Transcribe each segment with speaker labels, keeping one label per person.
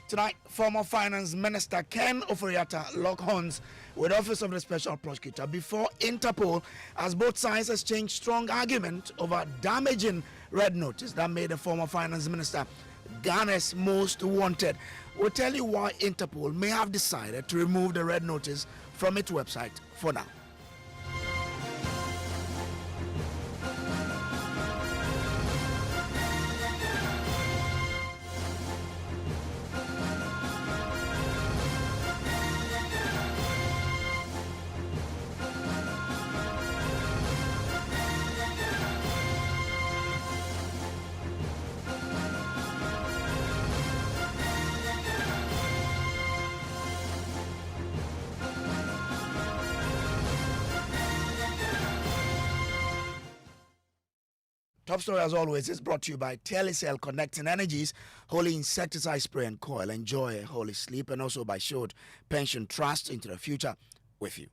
Speaker 1: Tonight, former Finance Minister Ken Ofori-Atta locked horns with Office of the Special Prosecutor before Interpol, as both sides exchanged strong argument over damaging red notice that made the former Finance Minister Ghana's most wanted. We'll tell you why Interpol may have decided to remove the red notice from its website for now. Top story, as always, is brought to you by Telecel Connecting Energies, Holy Insecticide Spray and Coil. Enjoy a holy sleep, and also by Showed Pension Trust into the future with you.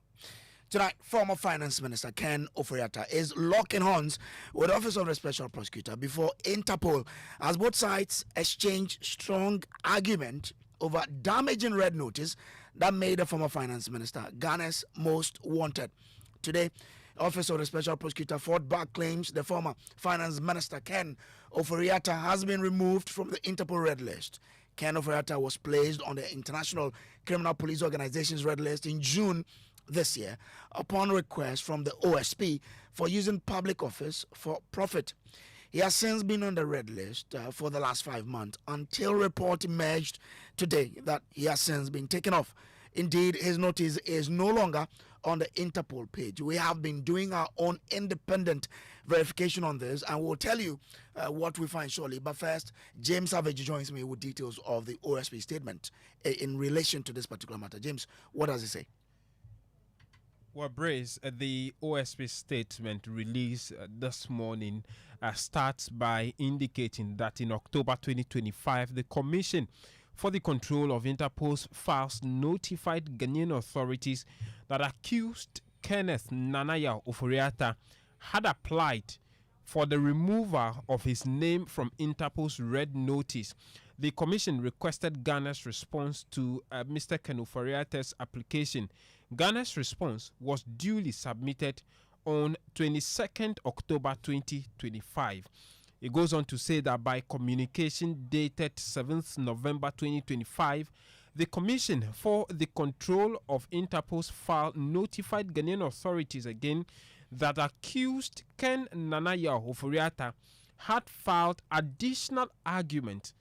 Speaker 1: Tonight, former Finance Minister Ken Ofori-Atta is locking horns with the Office of the Special Prosecutor before Interpol, as both sides exchange strong argument over damaging red notice that made the former Finance Minister Ghana's most wanted. Today, Office of the Special Prosecutor fought back claims the former Finance Minister Ken Ofori-Atta has been removed from the Interpol Red List. Ken Ofori-Atta was placed on the International Criminal Police Organization's Red List in June this year upon request from the OSP for using public office for profit. He has since been on the red list for the last 5 months until report emerged today that he has since been taken off. Indeed, his notice is no longer on the Interpol page. We have been doing our own independent verification on this, and we'll tell you what we find shortly. But first, James Savage joins me with details of the OSP statement in relation to this particular matter. James, what does it say?
Speaker 2: Well, Brace, the OSP statement released this morning starts by indicating that in October 2025, the Commission for the Control of Interpol's Files notified Ghanaian authorities that accused Kenneth Nanaya Ofori-Atta had applied for the removal of his name from Interpol's red notice. The commission requested Ghana's response to Mr. Ken Ofori-Atta's application. Ghana's response was duly submitted on 22nd October 2025. It goes on to say that by communication dated 7th November 2025, the Commission for the Control of Interpol's File notified Ghanaian authorities again that accused Ken Nanaya Ofori-Atta had filed additional argument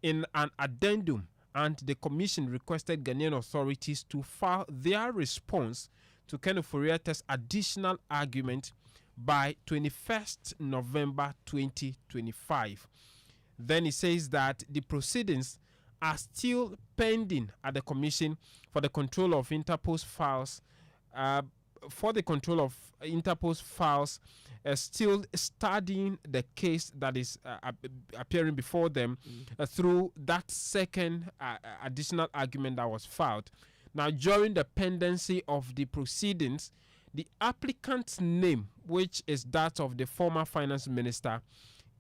Speaker 2: in an addendum, and the Commission requested Ghanaian authorities to file their response to Ken Ofori-Atta's additional argument by 21st November 2025. Then it says that the proceedings are still pending at the Commission for the Control of Interpol's Files. Still studying the case that is appearing before them through that second additional argument that was filed. Now, during the pendency of the proceedings, the applicant's name, which is that of the former finance minister,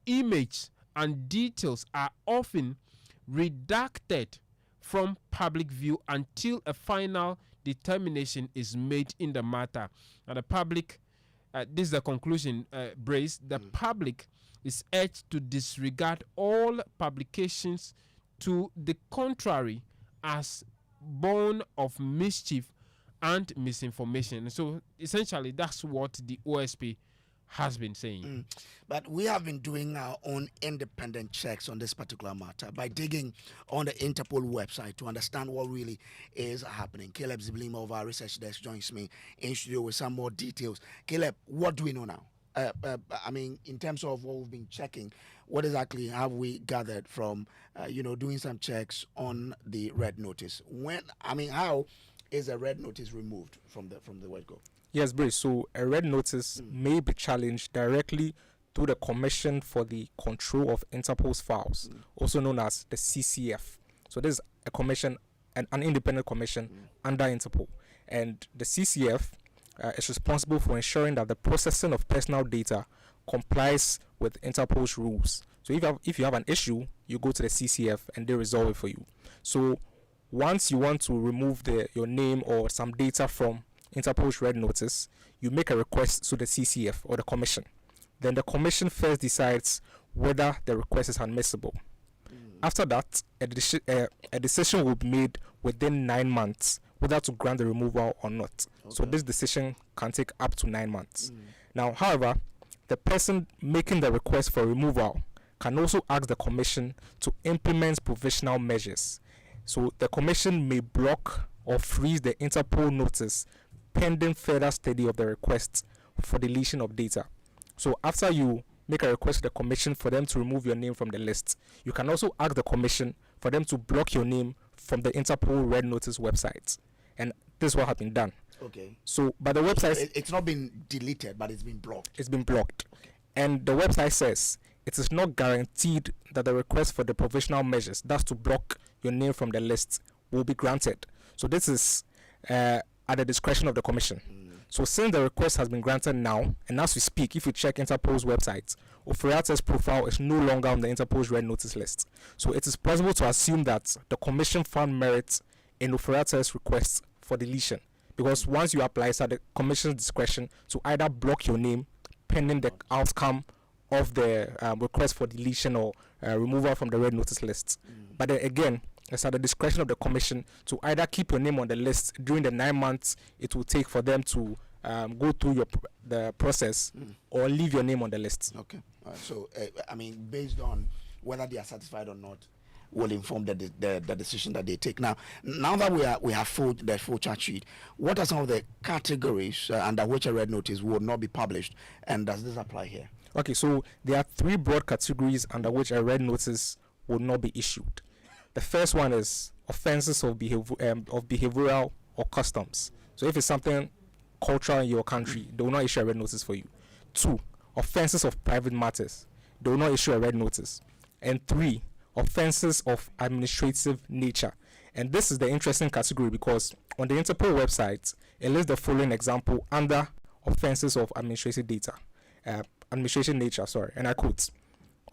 Speaker 2: image and details are often redacted from public view until a final determination is made in the matter. And the public, this is the conclusion, Brace, the public is urged to disregard all publications to the contrary as born of mischief and misinformation. So essentially, that's what the OSP has been saying.
Speaker 1: But we have been doing our own independent checks on this particular matter by digging on the Interpol website to understand what really is happening. Caleb Ziblima of our research desk joins me in studio with some more details. Caleb, what do we know now? I mean, in terms of what we've been checking, what exactly have we gathered from, doing some checks on the red notice? How is a red notice removed from the word-go?
Speaker 3: Yes, Brace. So a red notice may be challenged directly to the Commission for the Control of Interpol's Files, also known as the CCF. So this is a commission, an independent commission under Interpol. And the CCF is responsible for ensuring that the processing of personal data complies with Interpol's rules. So if you have an issue, you go to the CCF and they resolve it for you. So once you want to remove your name or some data from Interpol's red notice, you make a request to the CCF or the commission. Then the commission first decides whether the request is admissible. After that, a decision will be made within 9 months whether to grant the removal or not. Okay. So this decision can take up to 9 months. Now, however, the person making the request for removal can also ask the commission to implement provisional measures. So the commission may block or freeze the Interpol notice pending further study of the request for deletion of data. So after you make a request to the commission for them to remove your name from the list, you can also ask the commission for them to block your name from the Interpol red notice website. And this is what has been done.
Speaker 1: Okay.
Speaker 3: So, but the website...
Speaker 1: It's not been deleted, but it's been blocked.
Speaker 3: It's been blocked.
Speaker 1: Okay.
Speaker 3: And the website says it is not guaranteed that the request for the provisional measures, that's to block your name from the list, will be granted. So this is at the discretion of the commission. So since the request has been granted now, and as we speak, if you check Interpol's website, Ofori-Atta's profile is no longer on the Interpol's red notice list. So it is possible to assume that the commission found merit in Ofori-Atta's request for deletion, because once you apply, it's at the commission's discretion to either block your name pending the outcome of the request for deletion or removal from the red notice list. But then again, it's at the discretion of the commission to either keep your name on the list during the 9 months it will take for them to go through the process, or leave your name on the list.
Speaker 1: Okay. So, I mean, based on whether they are satisfied or not, will inform the decision that they take. Now that we have the full charge sheet, what are some of the categories under which a red notice will not be published, and does this apply here?
Speaker 3: Okay, so there are 3 broad categories under which a red notice will not be issued. The first one is offenses of behavioral or customs. So if it's something cultural in your country, they will not issue a red notice for you. 2, offenses of private matters. They will not issue a red notice. And 3, offenses of administrative nature. And this is the interesting category because on the Interpol website, it lists the following example under offenses of administrative nature, and I quote: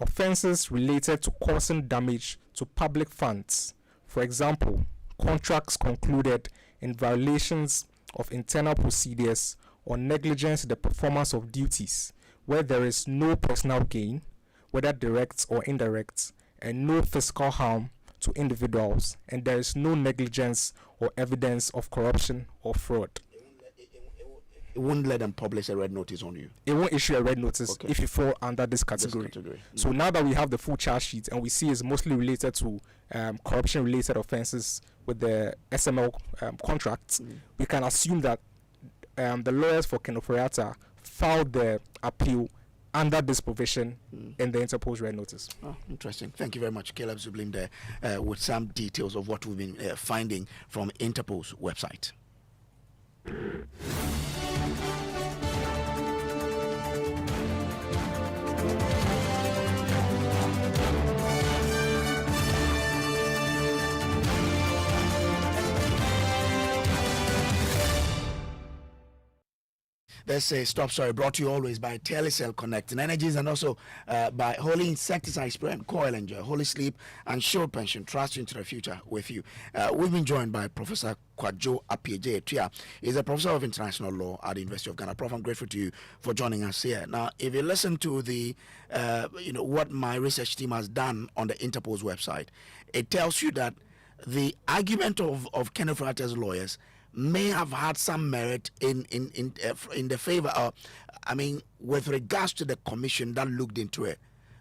Speaker 3: offenses related to causing damage to public funds, for example, contracts concluded in violations of internal procedures or negligence in the performance of duties where there is no personal gain, whether direct or indirect, and no physical harm to individuals, and there is no negligence or evidence of corruption or fraud.
Speaker 1: It won't let them publish a red notice on you.
Speaker 3: It won't issue a red notice if you fall under this category. So now that we have the full charge sheet and we see it's mostly related to corruption-related offenses with the SML contracts, we can assume that the lawyers for Ken Ofori-Atta filed the appeal under this provision in the Interpol's red notice.
Speaker 1: Oh, interesting. Thank you very much, Caleb Zublim, there with some details of what we've been finding from Interpol's website. There's a stop story brought to you always by Telecel Connecting Energies, and also by Holy Insecticide Spray and Coil. Enjoy Holy Sleep and Sure Pension. Trust you into the future with you. We've been joined by Professor Kwadwo Appiah-Etua. He's a professor of international law at the University of Ghana. Prof, I'm grateful to you for joining us here. Now, if you listen to the, what my research team has done on the Interpol's website, it tells you that the argument of Ken Ofori-Atta's lawyers may have had some merit in the favor, with regards to the commission that looked into it.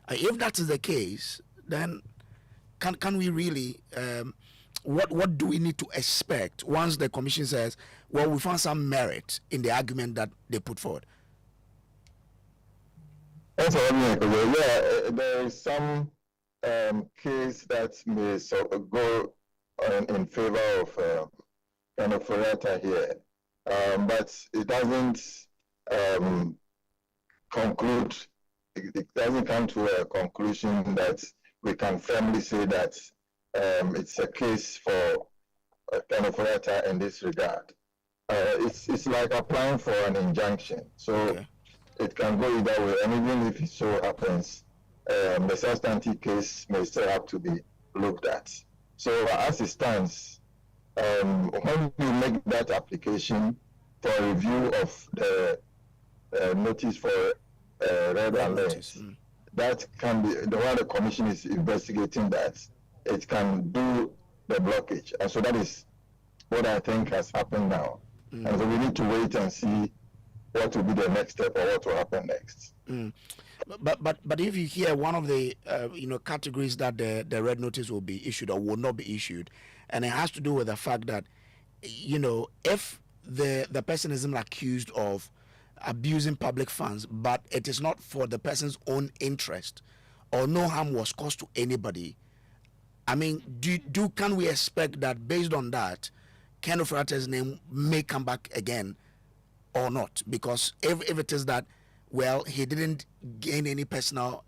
Speaker 1: If that is the case, then can we really, what do we need to expect once the commission says, well, we found some merit in the argument that they put forward?
Speaker 4: That's all. There is some case that may go in favor of Ken Ofori-Atta here, but it doesn't conclude. It doesn't come to a conclusion that we can firmly say that it's a case for Ken Ofori-Atta in this regard. It's like applying for an injunction, so it can go either way. And even if it so happens the substantive case may still have to be looked at. So as it stands, when you make that application for review of the notice for red alert, that can be the one the commission is investigating, that it can do the blockage. And so that is what I think has happened now. And so we need to wait and see what will be the next step or what will happen next.
Speaker 1: But if you hear one of the categories that the red notice will be issued or will not be issued, and it has to do with the fact that if the person isn't accused of abusing public funds, but it is not for the person's own interest, or no harm was caused to anybody, I mean, can we expect that based on that, Ken Ofori-Atta's name may come back again or not? Because if it is that, well, he didn't gain any personal,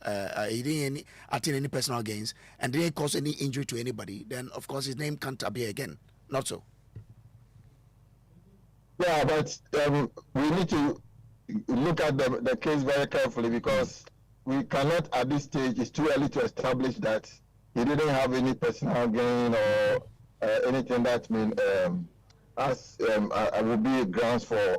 Speaker 1: he didn't attain any personal gains and didn't cause any injury to anybody, then of course his name can't appear again. Not so.
Speaker 4: Yeah, but we need to look at the case very carefully, because we cannot at this stage, it's too early to establish that he didn't have any personal gain or anything that would be grounds for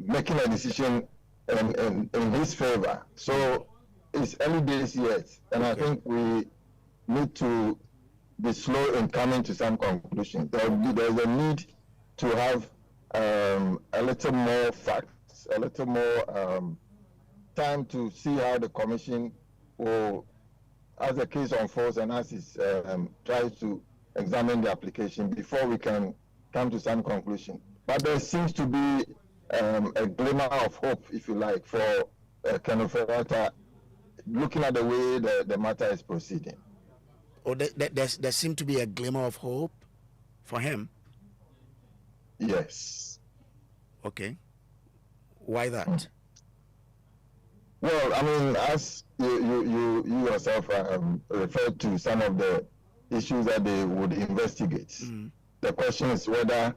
Speaker 4: making a decision in his favor. So it's early days yet, and I think we need to be slow in coming to some conclusion. There's a need to have a little more facts, a little more time to see how the commission will, as the case unfolds and as it tries to examine the application, before we can come to some conclusion. But there seems to be a glimmer of hope, if you like, for Ken Ofori-Atta, looking at the way the matter is proceeding.
Speaker 1: Or there seems to be a glimmer of hope for him?
Speaker 4: Yes.
Speaker 1: Okay. Why that?
Speaker 4: Well, I mean, as you yourself referred to some of the issues that they would investigate. The question is whether,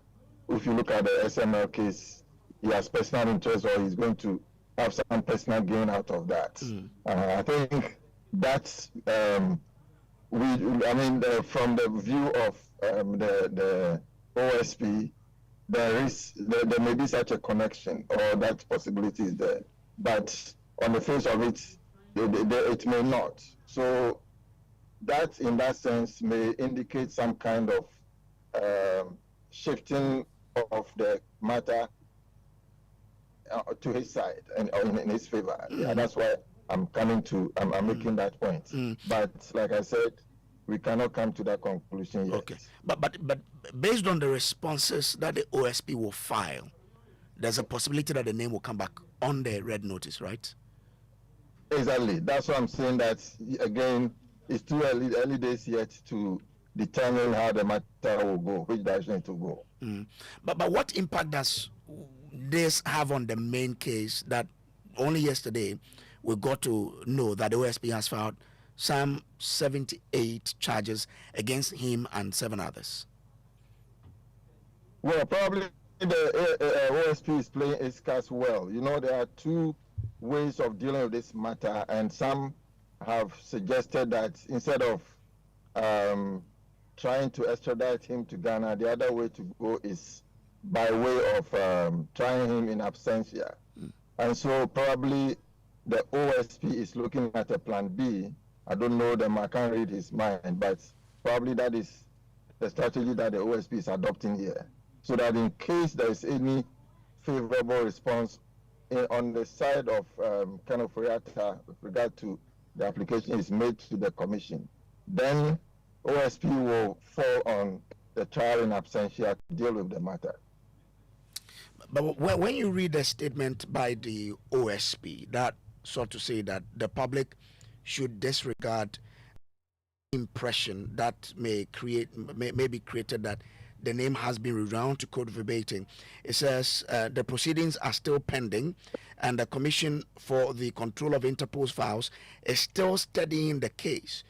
Speaker 4: if you look at the SML case, he has personal interest or he's going to have some personal gain out of that. I think that's from the view of the OSP, there may be such a connection, or that possibility is there, but on the face of it, it may not. So that, in that sense, may indicate some kind of shifting of the matter to his side and in his favor. Yeah, that's why I'm making that point. But like I said, we cannot come to that conclusion yet.
Speaker 1: Okay, but based on the responses that the OSP will file, there's a possibility that the name will come back on the red notice, right?
Speaker 4: Exactly. That's what I'm saying. That again, it's too early days yet to determine how the matter will go, which direction it will go.
Speaker 1: But what impact does this have on the main case that only yesterday we got to know that the OSP has filed some 78 charges against him and 7 others?
Speaker 4: Well, probably the OSP is playing its cards well. You know, there are two ways of dealing with this matter, and some have suggested that instead of trying to extradite him to Ghana, the other way to go is by way of trying him in absentia. And so probably the OSP is looking at a plan B. I don't know them, I can't read his mind, but probably that is the strategy that the OSP is adopting here. So that in case there is any favorable response on the side of Ken Ofori-Atta with regard to the application is made to the commission, then OSP will fall on the trial in absentia to deal with the matter.
Speaker 1: But when you read the statement by the OSP, that sort to say that the public should disregard impression that may be created that the name has been rewound, to quote verbatim. It says the proceedings are still pending and the Commission for the Control of Interpol's Files is still studying the case.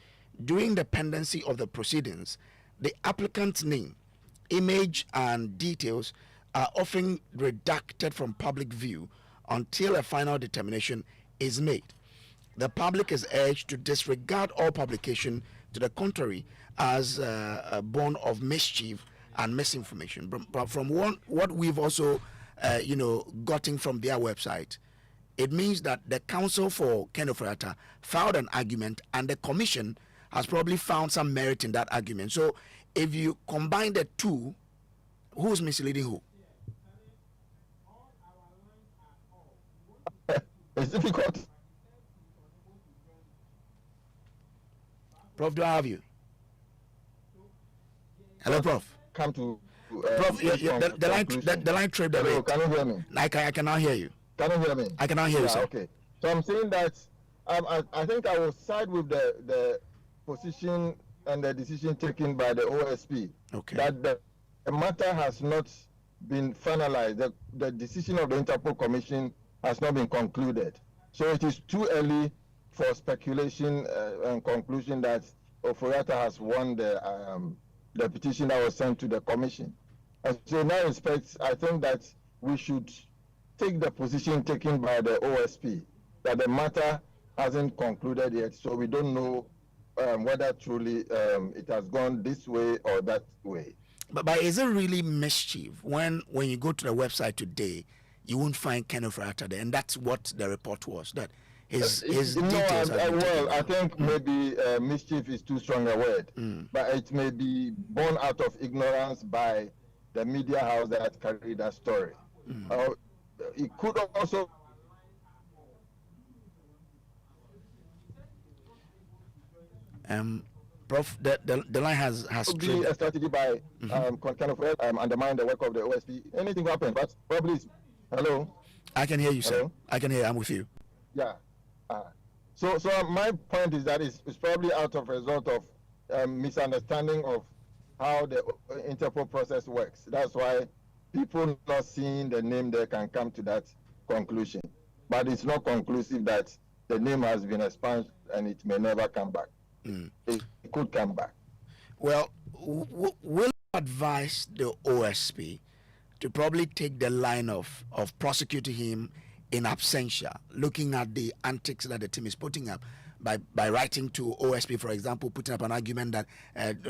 Speaker 1: During the pendency of the proceedings, the applicant's name, image and details are often redacted from public view until a final determination is made. the public is urged to disregard all publication to the contrary as a born of mischief and misinformation. But from what we've also, gotten from their website, it means that the counsel for Ken Ofori-Atta filed an argument, and the commission has probably found some merit in that argument. So, if you combine the two, who's misleading who?
Speaker 4: It's difficult.
Speaker 1: Prof, do I have you? Hello, Prof.
Speaker 4: Come to
Speaker 1: Prof, the line tripped a
Speaker 4: Hello,
Speaker 1: bit.
Speaker 4: can you hear me?
Speaker 1: I cannot hear you.
Speaker 4: Can you hear me?
Speaker 1: I cannot hear you, sir.
Speaker 4: Okay. So I'm saying that I think I will side with the position and the decision taken by the OSP.
Speaker 1: Okay.
Speaker 4: That the matter has not been finalized. The decision of the Interpol Commission has not been concluded. So it is too early for speculation and conclusion that Ofori-Atta has won the petition that was sent to the Commission. And so in that respect, I think that we should take the position taken by the OSP that the matter hasn't concluded yet, so we don't know whether truly it has gone this way or that way.
Speaker 1: But is it really mischief when you go to the website today, you won't find Ken Ofori-Atta there, and that's what the report was, that his details have been taken
Speaker 4: I
Speaker 1: down.
Speaker 4: think maybe mischief is too strong a word, but it may be born out of ignorance by the media house that carried that story. It could also
Speaker 1: Prof, the line has
Speaker 4: be
Speaker 1: tripped.
Speaker 4: a strategy by kind of undermine the work of the OSP. Anything will happen, but probably hello.
Speaker 1: I can hear you, sir.
Speaker 4: Hello?
Speaker 1: I can hear you. I'm with you.
Speaker 4: Yeah. So my point is that it's probably out of result of misunderstanding of how the Interpol process works. That's why people not seeing the name there can come to that conclusion. But it's not conclusive that the name has been expunged and it may never come back. It could come back.
Speaker 1: Well, will you advise the OSP to probably take the line of prosecuting him in absentia, looking at the antics that the team is putting up by writing to OSP, for example, putting up an argument that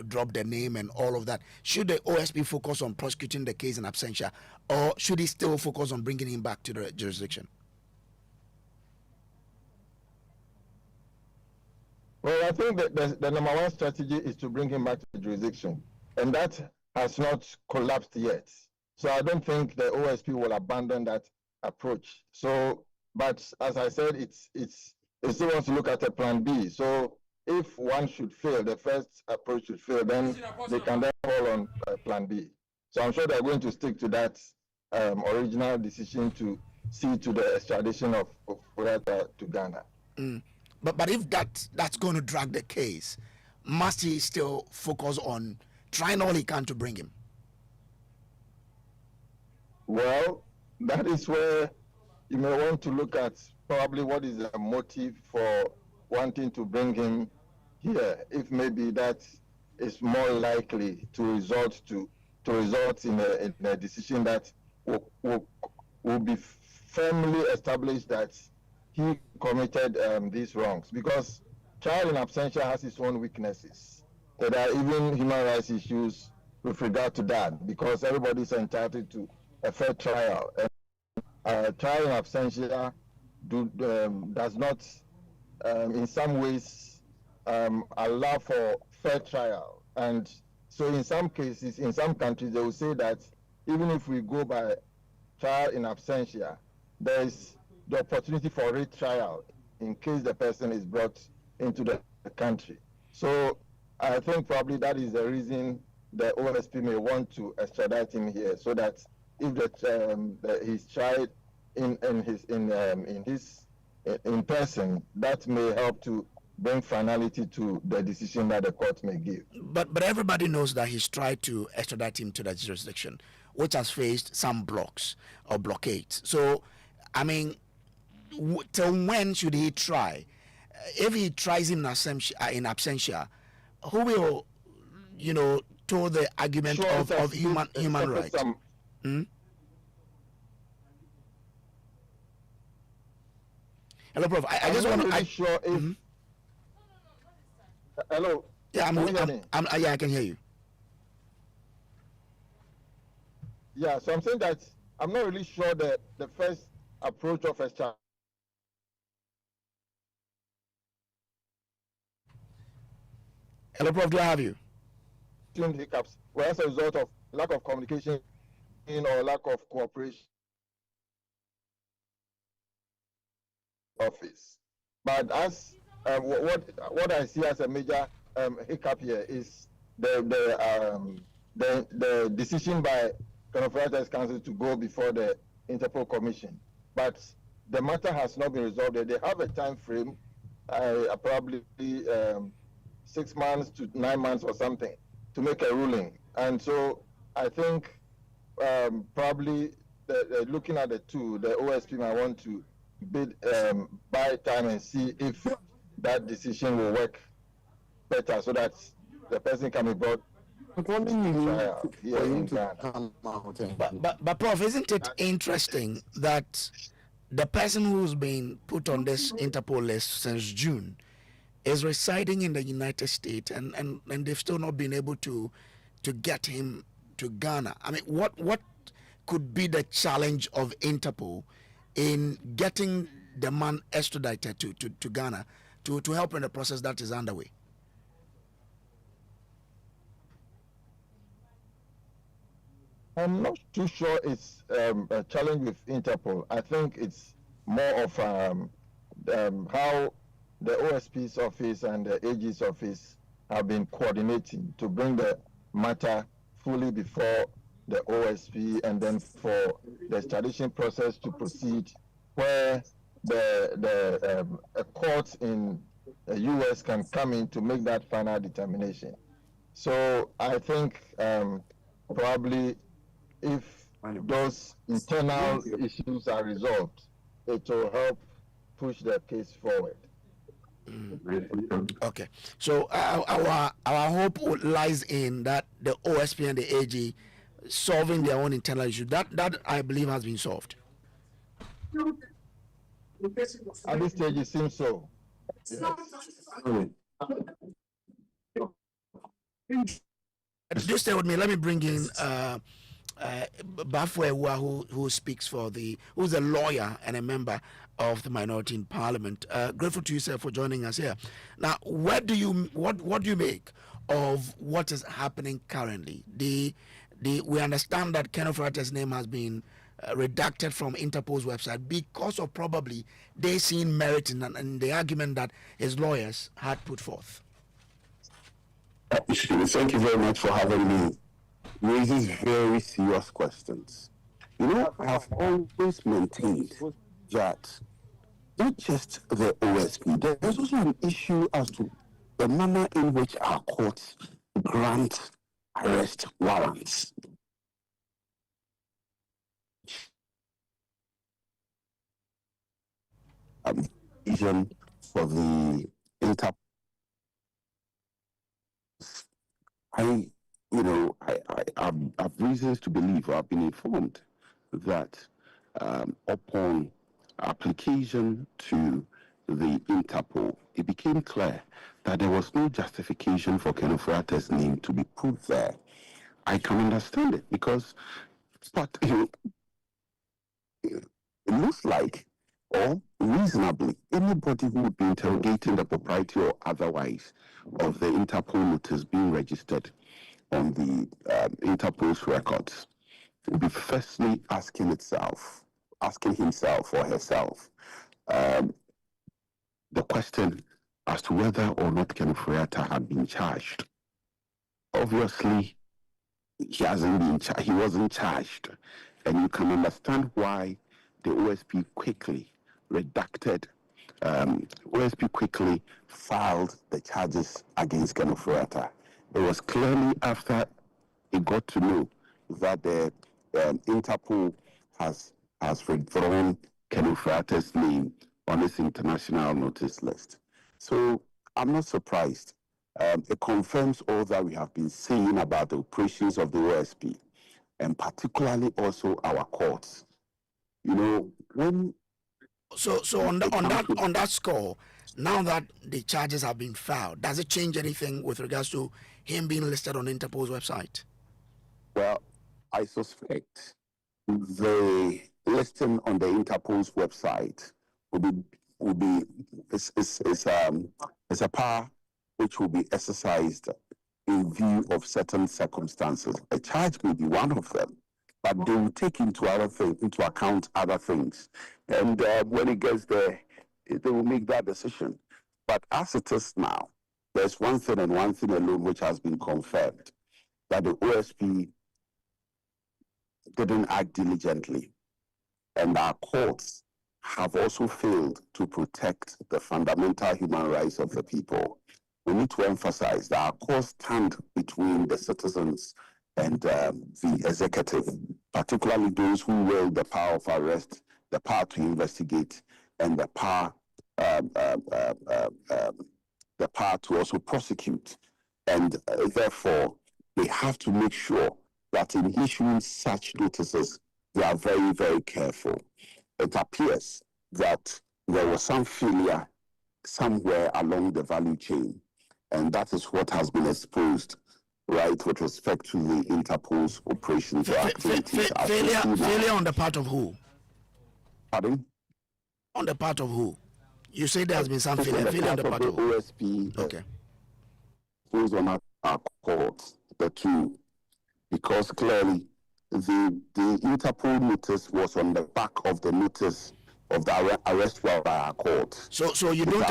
Speaker 1: drop the name and all of that? Should the OSP focus on prosecuting the case in absentia, or should he still focus on bringing him back to the jurisdiction?
Speaker 4: Well, I think that the number one strategy is to bring him back to the jurisdiction, and that has not collapsed yet. So I don't think the OSP will abandon that approach. So, but as I said, it still wants to look at a plan B. So if one should fail, the first approach should fail, then they can then fall on plan B. So I'm sure they're going to stick to that original decision to see to the extradition of Ofori-Atta to Ghana.
Speaker 1: But if that's going to drag the case, must he still focus on trying all he can to bring him?
Speaker 4: Well, that is where you may want to look at probably what is the motive for wanting to bring him here. If maybe that is more likely to result in a decision that will be firmly established that he committed these wrongs, because trial in absentia has its own weaknesses. There are even human rights issues with regard to that, because everybody is entitled to a fair trial. And trial in absentia does not, in some ways, allow for fair trial. And so in some cases, in some countries, they will say that even if we go by trial in absentia, there is the opportunity for retrial in case the person is brought into the country. So I think probably that is the reason the OSP may want to extradite him here, so that if he's tried in person, that may help to bring finality to the decision that the court may give.
Speaker 1: But everybody knows that he's tried to extradite him to that jurisdiction, which has faced some blocks or blockades. So, I mean, till when should he try? If he tries him in absentia, who will, toe the argument of human rights? Hello, Prof. I just
Speaker 4: I'm
Speaker 1: want
Speaker 4: not
Speaker 1: to.
Speaker 4: really sure if. Hello.
Speaker 1: Yeah,
Speaker 4: Can you hear me?
Speaker 1: yeah, I can hear you.
Speaker 4: Yeah, so I'm saying that I'm not really sure that the first approach of a child.
Speaker 1: Hello, Prof. Do I have you?
Speaker 4: Hiccups were as a result of lack of communication or lack of cooperation office. But as what I see as a major hiccup here is the decision by Conference Council to go before the Interpol Commission. But the matter has not been resolved. They have a time frame, probably 6 months to 9 months or something, to make a ruling. And so I think probably looking at the two, the OSP might want to buy time and see if that decision will work better, so that the person can be brought to trial here in Ghana.
Speaker 1: But Prof, isn't it interesting that the person who's been put on this Interpol list since June is residing in the United States, and they've still not been able to get him to Ghana? I mean, what could be the challenge of Interpol in getting the man extradited to Ghana to help in the process that is underway?
Speaker 4: I'm not too sure it's a challenge with Interpol. I think it's more of how the OSP's office and the AG's office have been coordinating to bring the matter fully before the OSP, and then for the extradition process to proceed, where a court in the US can come in to make that final determination. So I think probably if those internal issues are resolved, it will help push the case forward.
Speaker 1: Okay, so our hope lies in that the OSP and the AG solving their own internal issue. That I believe has been solved.
Speaker 4: At this stage, it seems so. Yes.
Speaker 1: Just stay with me. Let me bring in Bafwewa, who speaks who's a lawyer and a member of the minority in Parliament. Grateful to you, sir, for joining us here. Now, what do you make of what is happening currently? We understand that Kenneth Ofori-Atta's name has been redacted from Interpol's website because of probably they seen merit in the argument that his lawyers had put forth.
Speaker 5: Thank you very much for having me. Raises very serious questions. You know, I have always maintained that not just the OSP, there's also an issue as to the manner in which our courts grant arrest warrants. Vision for the Interpol. I have reasons to believe, or I've been informed, that upon application to the Interpol, it became clear that there was no justification for Kenneth Ofori-Atta's name to be put there. I can understand it because, but it looks like, or reasonably, anybody who would be interrogating the propriety or otherwise of the Interpol notice being registered on the Interpol's records would be firstly asking himself or herself the question as to whether or not Kenneth Ofori-Atta had been charged. Obviously, he wasn't charged, and you can understand why the OSP quickly filed the charges against Kenneth Ofori-Atta. It was clearly after it got to know that the Interpol has withdrawn Kenneth Ofori-Atta's name on its international notice list. So I'm not surprised. It confirms all that we have been saying about the operations of the OSP, and particularly also our courts. You know, when
Speaker 1: So on that score, now that the charges have been filed, does it change anything with regards to him being listed on Interpol's website?
Speaker 5: Well, I suspect the listing on the Interpol's website will be is a power which will be exercised in view of certain circumstances. A charge may be one of them, but they will take into account other things, and when it gets there, they will make that decision. But as it is now, there's one thing and one thing alone which has been confirmed, that the OSP didn't act diligently, and our courts have also failed to protect the fundamental human rights of the people. We need to emphasize that our courts stand between the citizens and the executive, particularly those who wield the power of arrest, the power to investigate, and the power to also prosecute. And therefore, they have to make sure that in issuing such notices, they are very, very careful. It appears that there was some failure somewhere along the value chain, and that is what has been exposed, right, with respect to the Interpol's operations or activities.
Speaker 1: Failure on the part of who?
Speaker 5: Pardon?
Speaker 1: On the part of who? You say there has been some failure on the part of
Speaker 5: the
Speaker 1: who?
Speaker 5: OSP.
Speaker 1: Okay.
Speaker 5: Goes on our courts, the two, because clearly the Interpol notice was on the back of the notice of the arrest warrant by our court.
Speaker 1: So you don't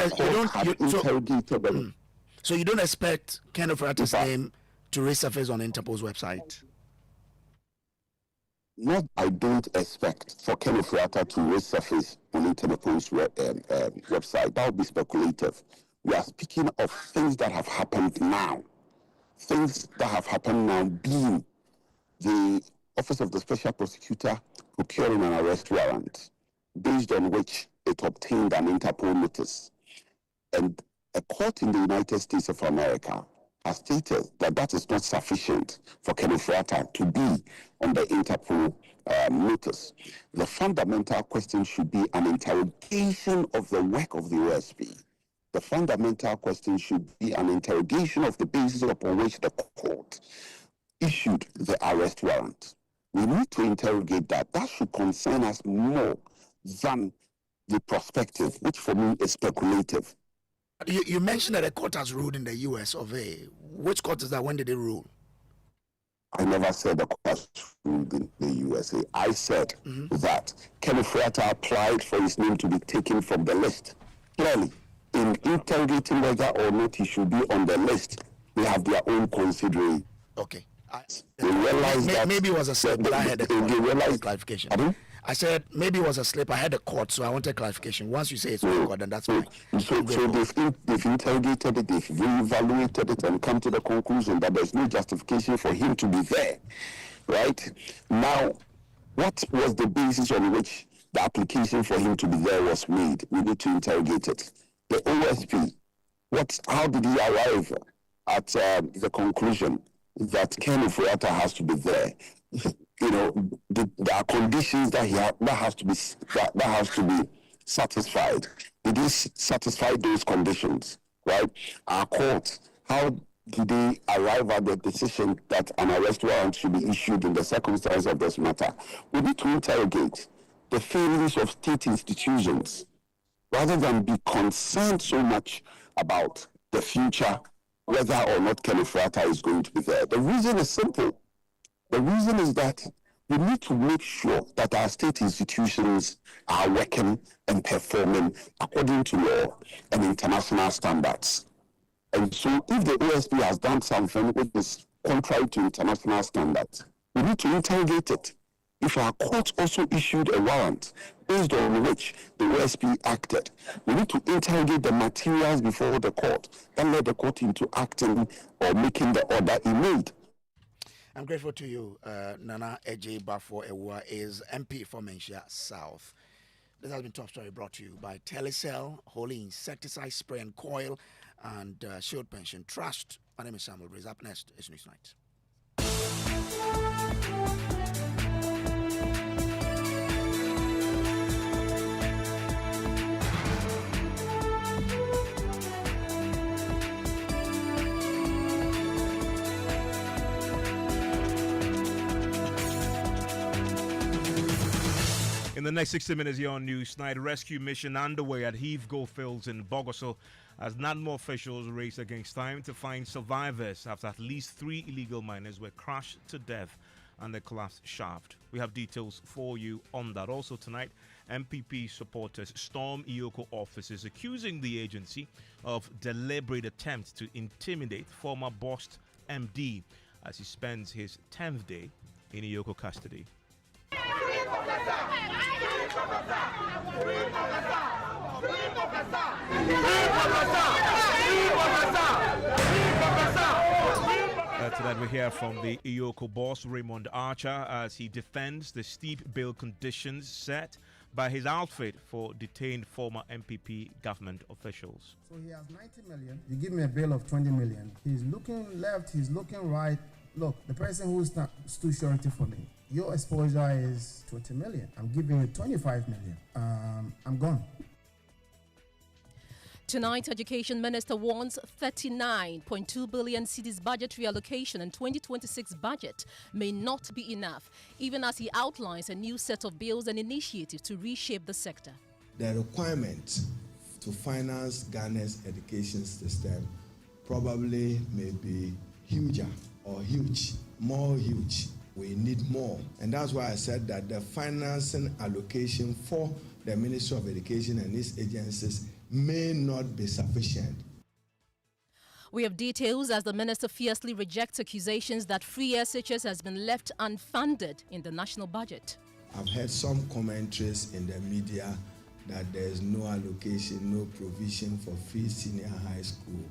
Speaker 1: expect Ken Ofori-Atta's name to resurface on Interpol's website?
Speaker 5: Not, I don't expect for Ken Ofori-Atta to resurface on Interpol's website. That would be speculative. We are speaking of things that have happened now. Things that have happened now being the Office of the Special Prosecutor procuring an arrest warrant, based on which it obtained an Interpol notice. And a court in the United States of America has stated that that is not sufficient for Ken Ofori-Atta to be on the Interpol notice. The fundamental question should be an interrogation of the work of the OSP. The fundamental question should be an interrogation of the basis upon which the court issued the arrest warrant. We need to interrogate that. That should concern us more than the prospective, which for me is speculative.
Speaker 1: You mentioned that a court has ruled in the US of A. Which court is that? When did they rule?
Speaker 5: I never said the court has ruled in the USA. I said that Ken Ofori-Atta applied for his name to be taken from the list. Clearly, in interrogating whether or not he should be on the list, they have their own consideration.
Speaker 1: Okay.
Speaker 5: They realized that
Speaker 1: maybe it was a slip, but I had a clarification.
Speaker 5: Pardon?
Speaker 1: I said maybe it was a slip. I had a court, so I wanted clarification. Once you say it's one court, then that's fine.
Speaker 5: So they've interrogated it, they've re-evaluated it, and come to the conclusion that there's no justification for him to be there. Right? Now, what was the basis on which the application for him to be there was made? We need to interrogate it. The OSP, how did he arrive at the conclusion that Ken Ofori-Atta has to be there? You know, there are conditions that has to be satisfied. Did he satisfy those conditions? Right? Our court, how did they arrive at the decision that an arrest warrant should be issued in the circumstances of this matter? We need to interrogate the failings of state institutions rather than be concerned so much about the future, whether or not Ken Ofori-Atta is going to be there. The reason is simple. The reason is that we need to make sure that our state institutions are working and performing according to law and international standards. And so if the OSP has done something which is contrary to international standards, we need to interrogate it. If our court also issued a warrant based on which the OSP acted, we need to interrogate the materials before the court and let the court into acting or making the order he made.
Speaker 1: I'm grateful to you. Nana Eje Bafo Ewa is MP for Menchia South. This has been Top Story brought to you by Telecel, Holy Insecticide Spray and Coil, and Shield Pension Trust. My name is Samuel Breeze. Up next is Newsnight.
Speaker 6: the next 60 minutes here on Newsnight, rescue mission underway at Heath Goldfields in Bogoso as NADMO officials race against time to find survivors after at least 3 illegal miners were crushed to death and the collapsed shaft. We have details for you on that. Also tonight, MPP supporters storm EOCO offices accusing the agency of deliberate attempts to intimidate former Bost MD as he spends his 10th day in EOCO custody. Tonight we hear from the EOCO boss Raymond Archer as he defends the steep bail conditions set by his outfit for detained former MPP government officials.
Speaker 7: So he has 90 million. You give me a bail of 20 million. He's looking left, he's looking right. Look, the person who's stood surety for me, your exposure is 20 million. I'm giving you 25 million. I'm gone.
Speaker 8: Tonight, Education Minister warns 39.2 billion cedis budgetary allocation in 2026 budget may not be enough, even as he outlines a new set of bills and initiatives to reshape the sector.
Speaker 9: The requirement to finance Ghana's education system probably may be huger or huge, more huge. We need more. And that's why I said that the financing allocation for the Ministry of Education and its agencies may not be sufficient.
Speaker 8: We have details as the minister fiercely rejects accusations that free SHS has been left unfunded in the national budget.
Speaker 9: I've heard some commentaries in the media that there is no allocation, no provision for free senior high school.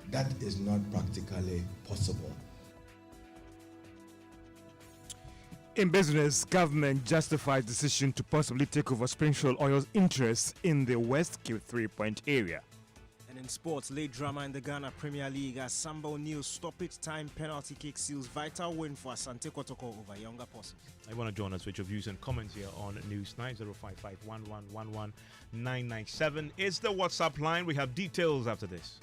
Speaker 9: That is not practically possible.
Speaker 10: In business, government justifies decision to possibly take over Springfield Oil's interests in the West Q3 Point area.
Speaker 11: And in sports, late drama in the Ghana Premier League as Samba O'Neal stoppage time penalty kick seals vital win for Asante Kotoko over Younger Possums.
Speaker 6: I want to join us with your views and comments here on Newsnight. 055-1111-997 is the WhatsApp line. We have details after this.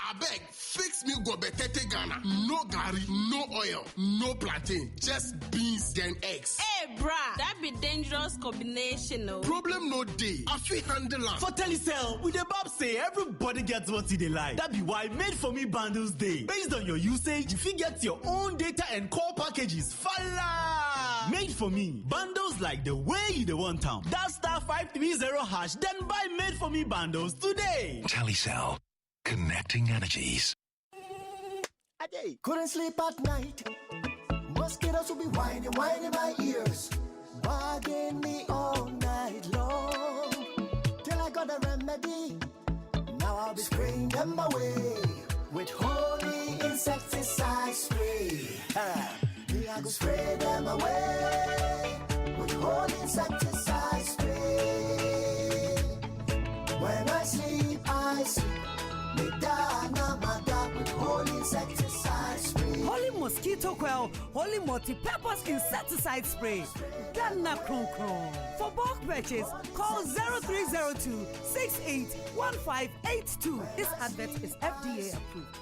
Speaker 12: I beg, fix me go betete Ghana. No gari, no oil, no plantain, just beans then eggs.
Speaker 13: Hey, brah, that be dangerous combination, no.
Speaker 12: Problem no day. I feel handle am.
Speaker 14: For Telecel, with the Bob say everybody gets what they like. That be why Made For Me bundles day. Based on your usage, you fit get your own data and call packages. Fala! Made For Me bundles like the way you the want town. That *530#, then buy Made For Me bundles today.
Speaker 15: Telecel. Connecting energies.
Speaker 16: Couldn't sleep at night. Mosquitoes will be whining my ears, bugging me all night long. Till I got a remedy. Now I'll be spraying them away with holy insecticide spray. Me I go spray them away with holy insecticide spray. When I sleep, I sleep.
Speaker 17: Holy Mosquito Quell, Holy Multi-Purpose Insecticide Spray. Ghana Kron Kron. For bulk purchase, call 0302-681582. This advert is FDA approved.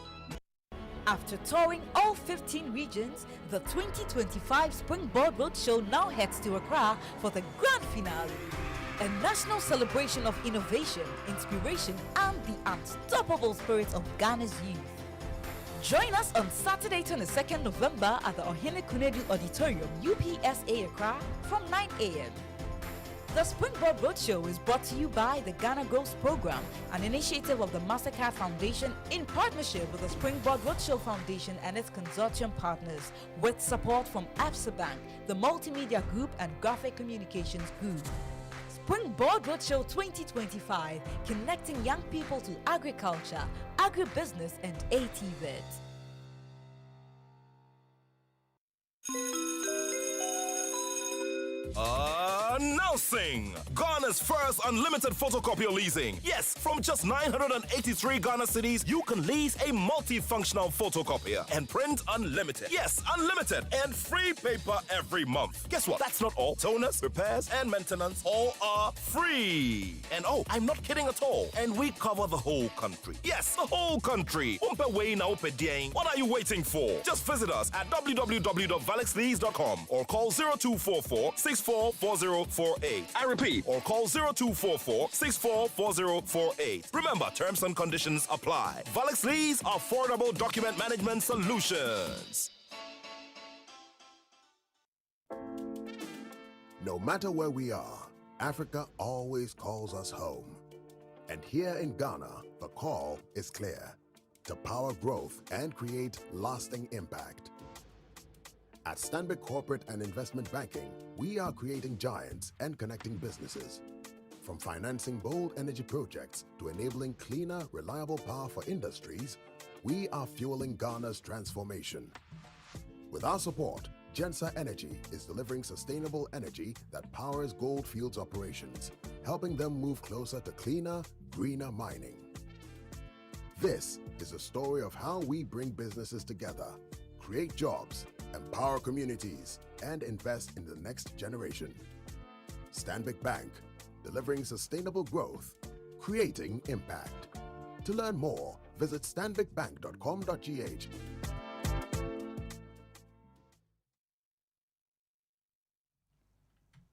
Speaker 18: After touring all 15 regions, the 2025 Springboard Roadshow now heads to Accra for the grand finale. A national celebration of innovation, inspiration, and the unstoppable spirit of Ghana's youth. Join us on Saturday, 22nd November at the Ohene Kunedu Auditorium, UPSA Accra from 9 a.m. The Springboard Roadshow is brought to you by the Ghana Growth Program, an initiative of the Mastercard Foundation in partnership with the Springboard Roadshow Foundation and its consortium partners, with support from Absa Bank, the Multimedia Group, and Graphic Communications Group. Springboard Roadshow 2025, connecting young people to agriculture, agribusiness, and ATVET.
Speaker 19: Announcing Ghana's first unlimited photocopier leasing. Yes, from just 983 Ghana cedis, you can lease a multifunctional photocopier and print unlimited. Yes, unlimited and free paper every month. Guess what? That's not all. Toners, repairs, and maintenance all are free. And oh, I'm not kidding at all. And we cover the whole country. Yes, the whole country. What are you waiting for? Just visit us at www.valexlease.com or call 0244 644048. I repeat, or call 0244 644048. Remember, terms and conditions apply. Valix Lease, affordable document management solutions.
Speaker 20: No matter where we are, Africa always calls us home. And here in Ghana, the call is clear: to power growth and create lasting impact. At Stanbic Corporate and Investment Banking, we are creating giants and connecting businesses. From financing bold energy projects to enabling cleaner, reliable power for industries, we are fueling Ghana's transformation. With our support, Gensa Energy is delivering sustainable energy that powers Goldfields operations, helping them move closer to cleaner, greener mining. This is a story of how we bring businesses together, create jobs, empower communities, and invest in the next generation. Stanbic Bank, delivering sustainable growth, creating impact. To learn more, visit stanbicbank.com.gh.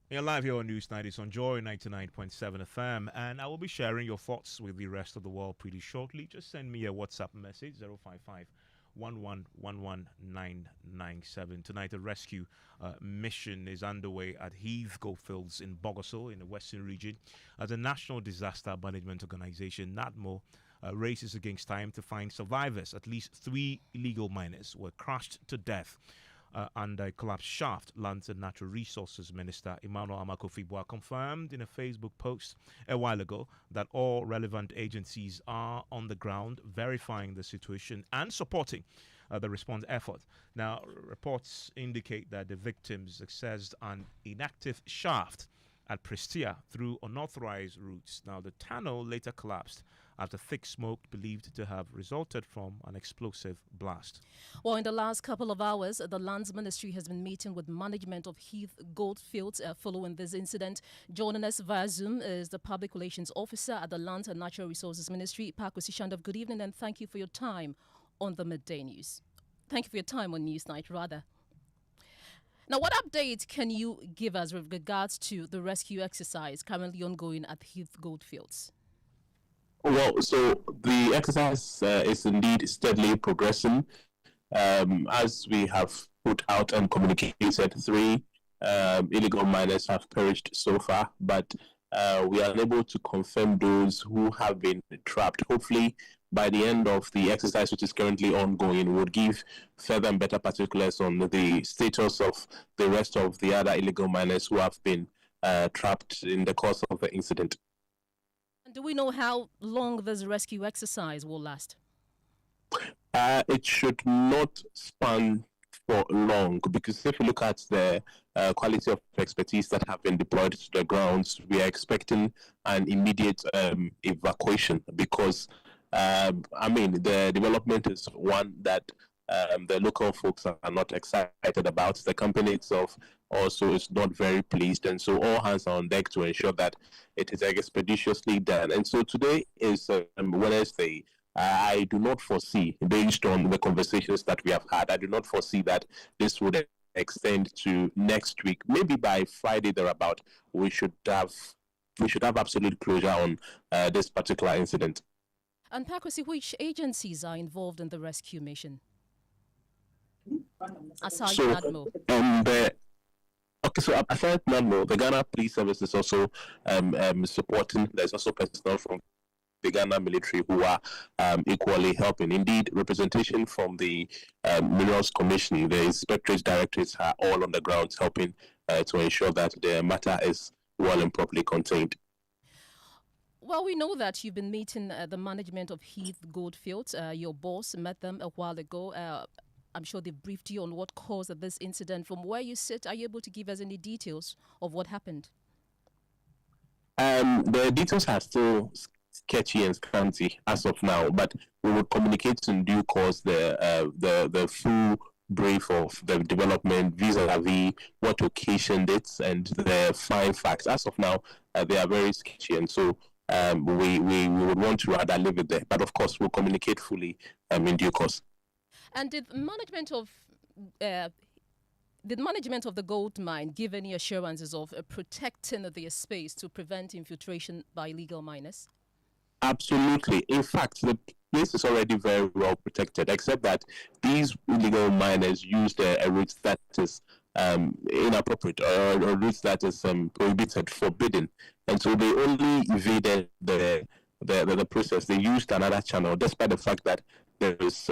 Speaker 6: You're live here on News 90s on Joy 99.7 FM, and I will be sharing your thoughts with the rest of the world pretty shortly. Just send me a WhatsApp message, 055 1111997. Tonight, a rescue mission is underway at Heath Goldfields in Bogoso in the Western region. The National Disaster Management Organization, NADMO, races against time to find survivors. At least 3 illegal miners were crushed to death under a collapsed shaft. Lands and Natural Resources Minister Emmanuel Amakofibua confirmed in a Facebook post a while ago that all relevant agencies are on the ground verifying the situation and supporting the response effort. Now, reports indicate that the victims accessed an inactive shaft at Prestia through unauthorized routes. Now, the tunnel later collapsed after thick smoke believed to have resulted from an explosive blast.
Speaker 8: Well, in the last couple of hours, the Lands Ministry has been meeting with management of Heath Goldfields following this incident. Joining us via Zoom is the Public Relations Officer at the Lands and Natural Resources Ministry, Pakwesi Shandov. Good evening, and thank you for your time on the Midday News. Thank you for your time on Newsnight, rather. Now, what update can you give us with regards to the rescue exercise currently ongoing at Heath Goldfields?
Speaker 21: Well, so the exercise is indeed steadily progressing. As we have put out and communicated, 3 illegal miners have perished so far, but we are unable to confirm those who have been trapped. Hopefully, by the end of the exercise, which is currently ongoing, would give further and better particulars on the status of the rest of the other illegal miners who have been trapped in the course of the incident.
Speaker 8: And do we know how long this rescue exercise will last?
Speaker 21: It should not span for long, because if you look at the quality of expertise that have been deployed to the grounds, we are expecting an immediate evacuation, because the development is one that the local folks are not excited about. The company itself also is not very pleased, and so all hands are on deck to ensure that it is expeditiously done. And so today is Wednesday. I do not foresee, based on the conversations that we have had, I do not foresee that this would extend to next week. Maybe by Friday thereabout, we should have absolute closure on this particular incident.
Speaker 8: And Pakwesi, which agencies are involved in the rescue mission? Aside NADMO.
Speaker 21: So aside NADMO, the Ghana Police Service is also supporting. There's also personnel from the Ghana military who are equally helping. Indeed, representation from the Minerals Commission, the inspectorate directorates are all on the ground helping to ensure that the matter is well and properly contained.
Speaker 8: Well, we know that you've been meeting the management of Heath Goldfields. Your boss met them a while ago. I'm sure they briefed you on what caused this incident. From where you sit, are you able to give us any details of what happened?
Speaker 21: The details are still sketchy and scanty as of now, but we will communicate in due course the full brief of the development vis-a-vis what occasioned it and the fine facts. As of now, they are very sketchy, and so we would want to rather leave it there. But of course, we'll communicate fully in due course.
Speaker 8: And did management of the gold mine give any assurances of protecting their space to prevent infiltration by illegal miners?
Speaker 21: Absolutely. In fact, the place is already very well protected, except that these illegal miners used a route that is inappropriate or a route that is prohibited, forbidden. And so they only evaded the process. They used another channel, despite the fact that there is,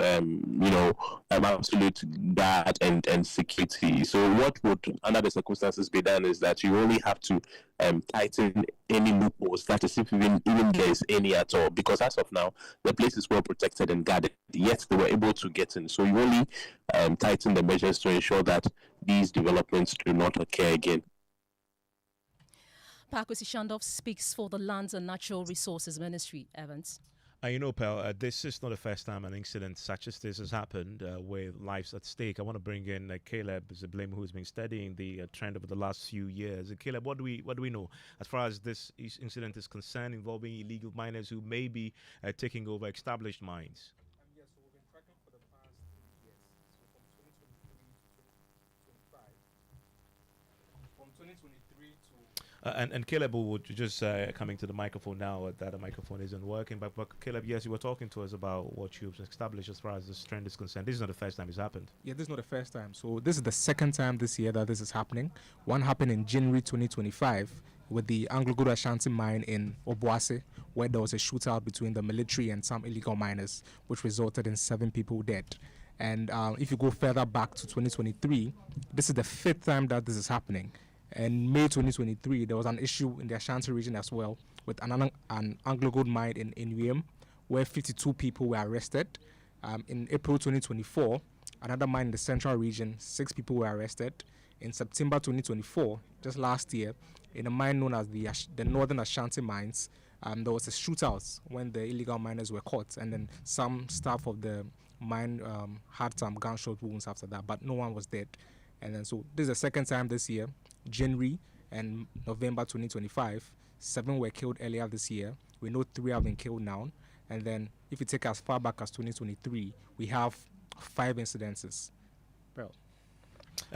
Speaker 21: absolute guard and security. So what would, under the circumstances, be done is that you only have to tighten any loopholes, that is, if even there is any at all, because as of now, the place is well protected and guarded, yet they were able to get in. So you only tighten the measures to ensure that these developments do not occur again.
Speaker 8: Pakwesi Shandov speaks for the Lands and Natural Resources Ministry. Evans.
Speaker 6: Pal, this is not the first time an incident such as this has happened with lives at stake. I want to bring in Caleb Zeblem, who has been studying the trend over the last few years. Caleb, what do we know as far as this incident is concerned involving illegal miners who may be taking over established mines?
Speaker 3: Yes, so we've been tracking for the past 3 years. So from 2023 to 2025. From 2023 to...
Speaker 6: And Caleb would just coming to the microphone now that the microphone isn't working. But Caleb, yes, you were talking to us about what you've established as far as this trend is concerned. This is not the first time it's happened.
Speaker 3: Yeah, this is not the first time. So this is the second time this year that this is happening. One happened in January 2025 with the Anglo-Good Ashanti mine in Obuasi, where there was a shootout between the military and some illegal miners, which resulted in 7 people dead. And if you go further back to 2023, this is the 5th time that this is happening. In May 2023, there was an issue in the Ashanti region as well with an Anglo-Gold mine in Inuyem, where 52 people were arrested. In April 2024, another mine in the central region, 6 people were arrested. In September 2024, just last year, in a mine known as the Northern Ashanti Mines, there was a shootout when the illegal miners were caught, and then some staff of the mine had some gunshot wounds after that, but no one was dead. And then so this is the second time this year. January and November 2025, 7 were killed earlier this year. We know 3 have been killed now. And then if you take as far back as 2023, we have 5 incidences. Well,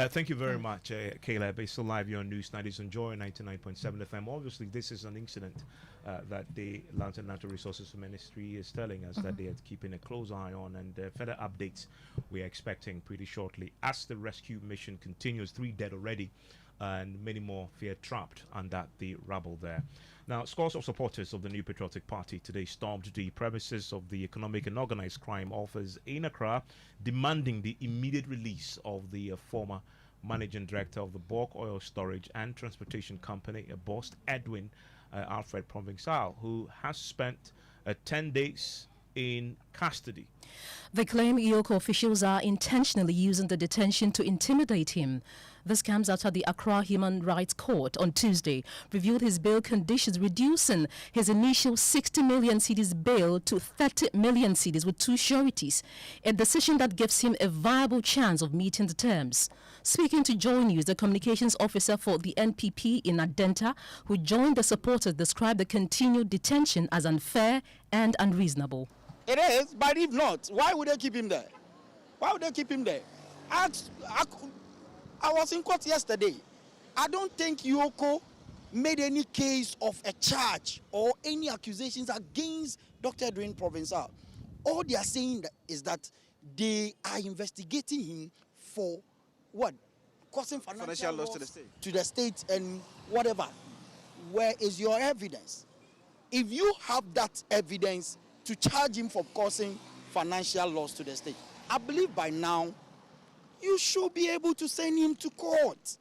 Speaker 6: thank you very much, Caleb. It's still live here on News 90s on Joy 99.7 FM. Obviously, this is an incident that the Lands and Natural Resources Ministry is telling us that they are keeping a close eye on, and further updates we are expecting pretty shortly as the rescue mission continues. 3 dead already, and many more fear trapped under the rubble there. Now, scores of supporters of the New Patriotic Party today stormed the premises of the Economic and Organized Crime Office in Accra, demanding the immediate release of the former managing director of the Bulk Oil Storage and Transportation Company, Boss Edwin Alfred Provençal, who has spent 10 days in custody.
Speaker 8: They claim EOCO officials are intentionally using the detention to intimidate him. This comes after the Accra Human Rights Court on Tuesday reviewed his bail conditions, reducing his initial 60 million cedis bail to 30 million cedis with 2 sureties, a decision that gives him a viable chance of meeting the terms. Speaking to Joy News, the communications officer for the NPP in Adenta, who joined the supporters, described the continued detention as unfair and unreasonable.
Speaker 2: It is, but if not, why would they keep him there? Why would they keep him there? I was in court yesterday. I don't think EOCO made any case of a charge or any accusations against Dr. Edwin Provençal. All they are saying is that they are investigating him for what? Causing financial loss to the state and whatever. Where is your evidence? If you have that evidence to charge him for causing financial loss to the state, I believe by now you should be able to send him to court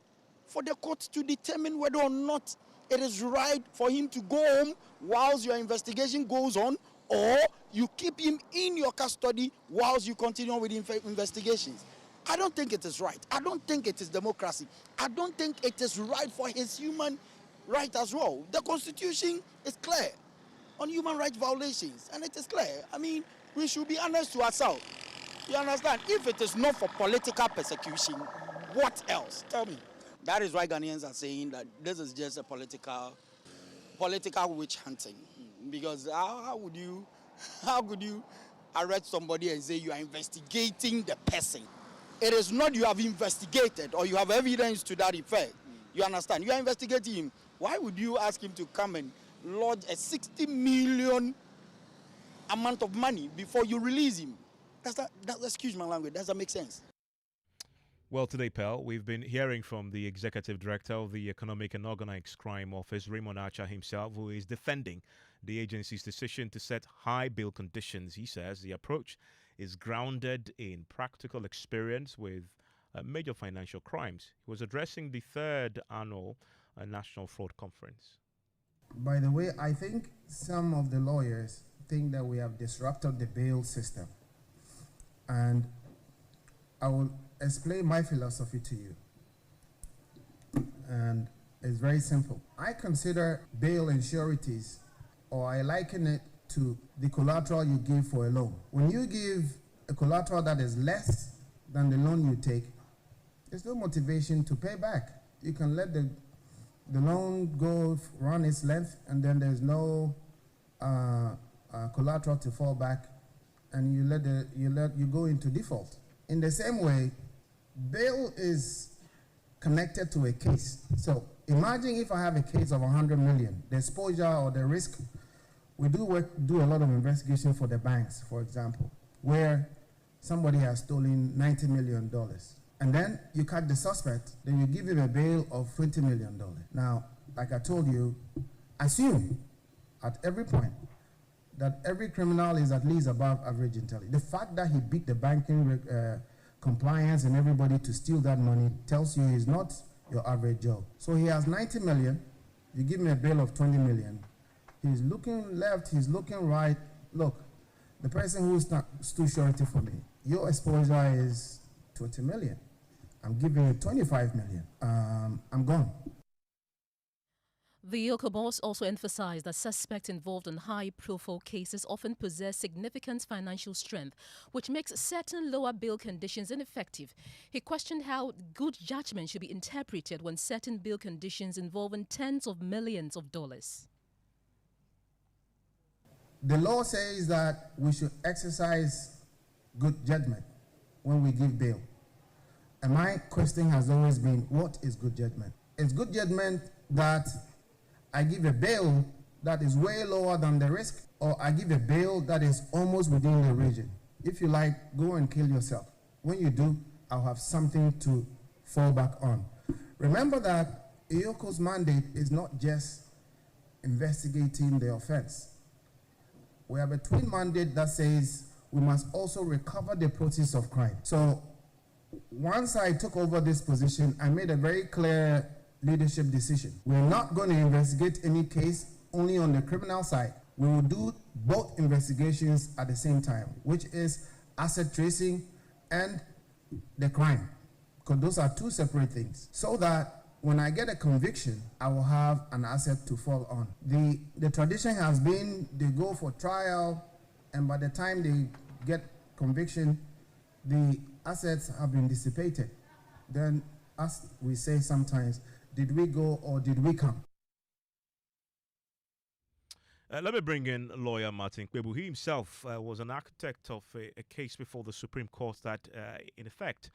Speaker 2: for the court to determine whether or not it is right for him to go home whilst your investigation goes on, or you keep him in your custody whilst you continue with investigations. I don't think it is right. I don't think it is democracy. I don't think it is right for his human right as well. The Constitution is clear on human rights violations, and it is clear. I mean, we should be honest to ourselves. You understand? If it is not for political persecution, what else? Tell me. That is why Ghanaians are saying that this is just a political witch hunting. Because how could you arrest somebody and say you are investigating the person? It is not you have investigated or you have evidence to that effect. You understand? You are investigating him. Why would you ask him to come and lodge a 60 million amount of money before you release him? Excuse my language, does that make sense?
Speaker 6: Well, today, Pearl, we've been hearing from the Executive Director of the Economic and Organized Crime Office, Raymond Archer himself, who is defending the agency's decision to set high bail conditions. He says the approach is grounded in practical experience with major financial crimes. He was addressing the third annual National Fraud Conference.
Speaker 7: By the way, I think some of the lawyers think that we have disrupted the bail system. And I will explain my philosophy to you. And it's very simple. I consider bail and sureties, or I liken it to the collateral you give for a loan. When you give a collateral that is less than the loan you take, there's no motivation to pay back. You can let the loan go run its length, and then there's no collateral to fall back, and you go into default. In the same way, bail is connected to a case. So imagine if I have a case of 100 million, the exposure or the risk. We do a lot of investigation for the banks, for example, where somebody has stolen $90 million. And then you catch the suspect, then you give him a bail of $20 million. Now, like I told you, assume at every point that every criminal is at least above average intelligence. The fact that he beat the banking compliance and everybody to steal that money tells you he's not your average Joe. So he has 90 million, you give him a bail of 20 million. He's looking left, he's looking right. Look, the person who stood surety for me, your exposure is 20 million. I'm giving you 25 million. I'm gone.
Speaker 8: The Yoko boss also emphasized that suspects involved in high-profile cases often possess significant financial strength, which makes certain lower bail conditions ineffective. He questioned how good judgment should be interpreted when certain bail conditions involving tens of millions of dollars.
Speaker 7: The law says that we should exercise good judgment when we give bail. And my question has always been, what is good judgment? It's good judgment that I give a bail that is way lower than the risk, or I give a bail that is almost within the region. If you like, go and kill yourself. When you do, I'll have something to fall back on. Remember that EOCO's mandate is not just investigating the offense. We have a twin mandate that says we must also recover the proceeds of crime. So once I took over this position, I made a very clear leadership decision. We're not going to investigate any case only on the criminal side. We will do both investigations at the same time, which is asset tracing and the crime, because those are two separate things, so that when I get a conviction, I will have an asset to fall on. The tradition has been they go for trial, and by the time they get conviction, the assets have been dissipated. Then, as we say sometimes, did we go or did we come?
Speaker 6: Let me bring in lawyer Martin Kpebu. He himself was an architect of a case before the Supreme Court that, in effect,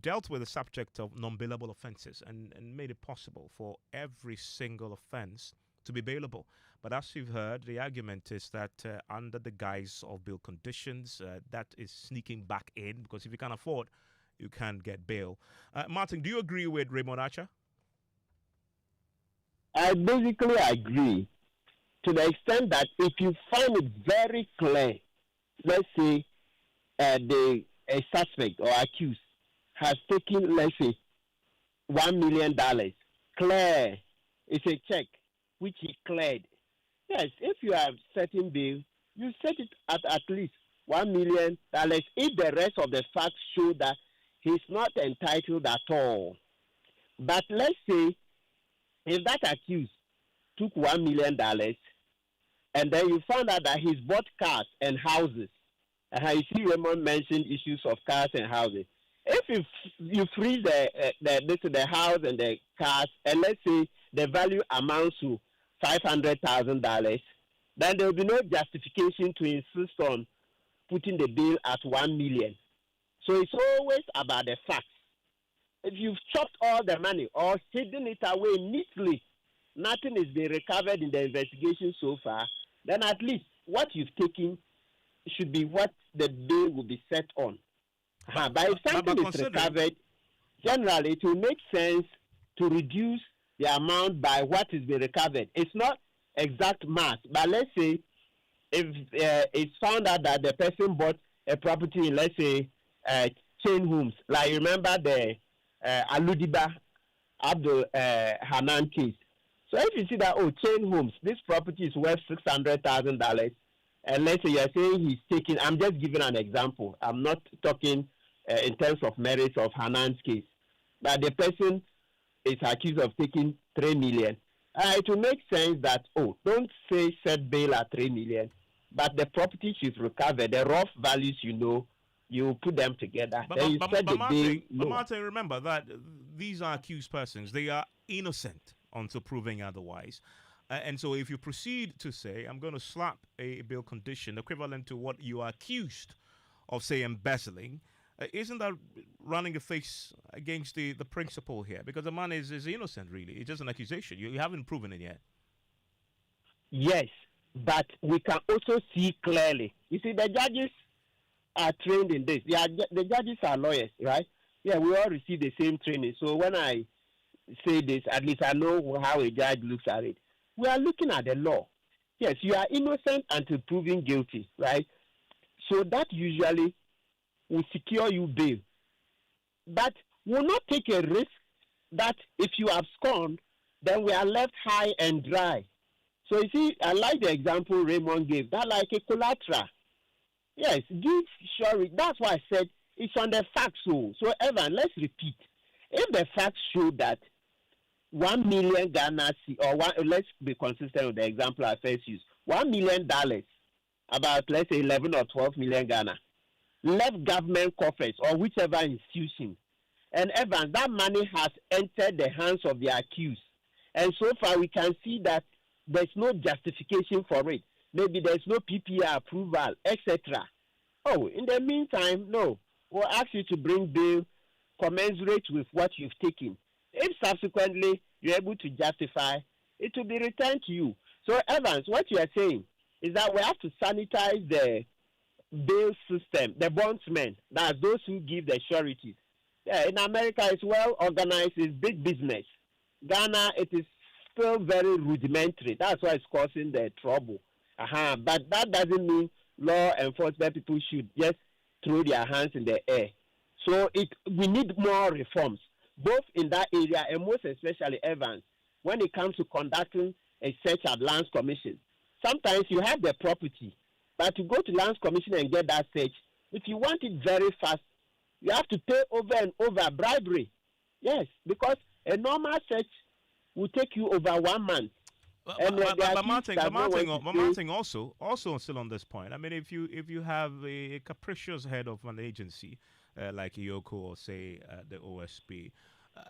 Speaker 6: dealt with the subject of non-bailable offences and made it possible for every single offence to be bailable. But as you've heard, the argument is that under the guise of bail conditions, that is sneaking back in, because if you can't afford, you can't get bail. Martin, do you agree with Raymond Archer?
Speaker 4: I basically agree to the extent that if you find it very clear, let's say a suspect or accused has taken, let's say, $1 million, clear, it's a check which he cleared. Yes, if you have setting bail, you set it at least $1 million. If the rest of the facts show that he's not entitled at all. But let's say if that accused took $1 million, and then you found out that he's bought cars and houses, you see Raymond mentioned issues of cars and houses. If you freeze the house and the cars, and let's say the value amounts to $500,000, then there will be no justification to insist on putting the bill at $1 million. So it's always about the facts. If you've chopped all the money or hidden it away neatly, nothing is being recovered in the investigation so far, then at least what you've taken should be what the bill will be set on. But if something is recovered, generally it will make sense to reduce the amount by what is being recovered. It's not exact math, but let's say if it's found out that the person bought a property in, let's say, chain homes, like you remember the Aludiba Abdul Hanan case. So if you see that, chain homes, this property is worth $600,000, and let's say you're saying he's taking, I'm just giving an example. I'm not talking in terms of merits of Hanan's case, but the person is accused of taking $3 million. It will make sense that, don't say set bail at $3 million, but the property she's recovered, the rough values, you put them together.
Speaker 6: Martin, remember that these are accused persons. They are innocent until proving otherwise. And so if you proceed to say, I'm going to slap a bail condition equivalent to what you are accused of, say, embezzling, isn't that running a face against the principle here? Because the man is innocent, really. It's just an accusation. You haven't proven it yet.
Speaker 4: Yes, but we can also see clearly. You see, the judges are trained in this. The judges are lawyers, right? Yeah, we all receive the same training. So when I say this, at least I know how a judge looks at it. We are looking at the law. Yes, you are innocent until proven guilty, right? So that usually will secure you bail. But will not take a risk that if you abscond, then we are left high and dry. So you see, I like the example Raymond gave, that like a collateral. Yes, give surety. That's why I said it's on the facts. So Evan, let's repeat. If the facts show that 1 million Ghana, let's be consistent with the example I first used, $1 million, about let's say 11 or 12 million Ghana, left government coffers or whichever institution, and Evans, that money has entered the hands of the accused, and so far we can see that there's no justification for it. Maybe there's no PPR approval, etc. In the meantime, no, we'll ask you to bring bail commensurate with what you've taken. If subsequently you're able to justify, it will be returned to you. So Evans, what you are saying is that we have to sanitize the bail system, the bondsmen, that's those who give the sureties. Yeah, in America, it's well organized, it's big business. Ghana, it is still very rudimentary. That's why it's causing the trouble. But that doesn't mean law enforcement people should just throw their hands in the air. So we need more reforms, both in that area and most especially, Evans, when it comes to conducting a search at Lands Commission. Sometimes you have the property, but to go to Lands Commission and get that search, if you want it very fast, you have to pay over and over bribery. Yes, because a normal search will take you over 1 month.
Speaker 6: But Martin, also still on this point. I mean, if you have a capricious head of an agency like Yoko or say the OSP,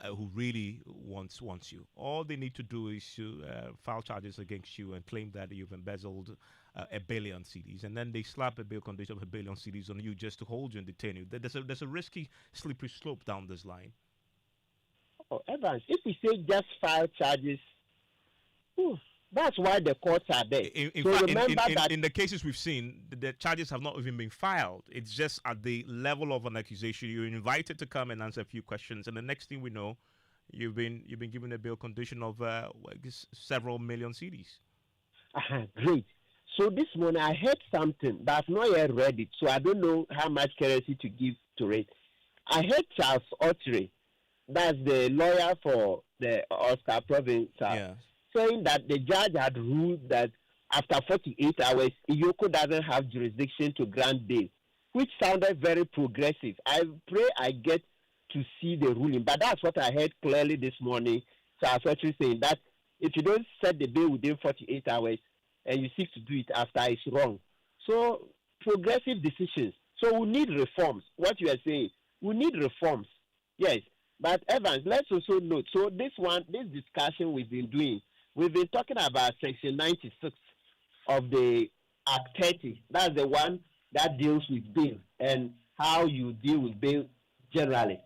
Speaker 6: who really wants you, all they need to do is to file charges against you and claim that you've embezzled 1 billion cedis, and then they slap a bail condition of 1 billion cedis on you just to hold you and detain you. There's a risky, slippery slope down this line.
Speaker 4: Evans, if we say just file charges, that's why the courts are there.
Speaker 6: In fact, in the cases we've seen, the charges have not even been filed. It's just at the level of an accusation. You're invited to come and answer a few questions, and the next thing we know, you've been given a bail condition of several million cedis.
Speaker 4: Great. So this morning I heard something, but I've not yet read it, so I don't know how much currency to give to it. I heard Charles Autry, that's the lawyer for the Oscar province, saying that the judge had ruled that after 48 hours, Iyoko doesn't have jurisdiction to grant bail, which sounded very progressive. I pray I get to see the ruling, but that's what I heard clearly this morning. So I was actually saying that if you don't set the bail within 48 hours and you seek to do it after, it's wrong. So progressive decisions. So we need reforms. What you are saying, we need reforms. Yes. But Evans, let's also note, so this discussion we've been doing, we've been talking about Section 96 of the Act 30. That's the one that deals with bail and how you deal with bail generally.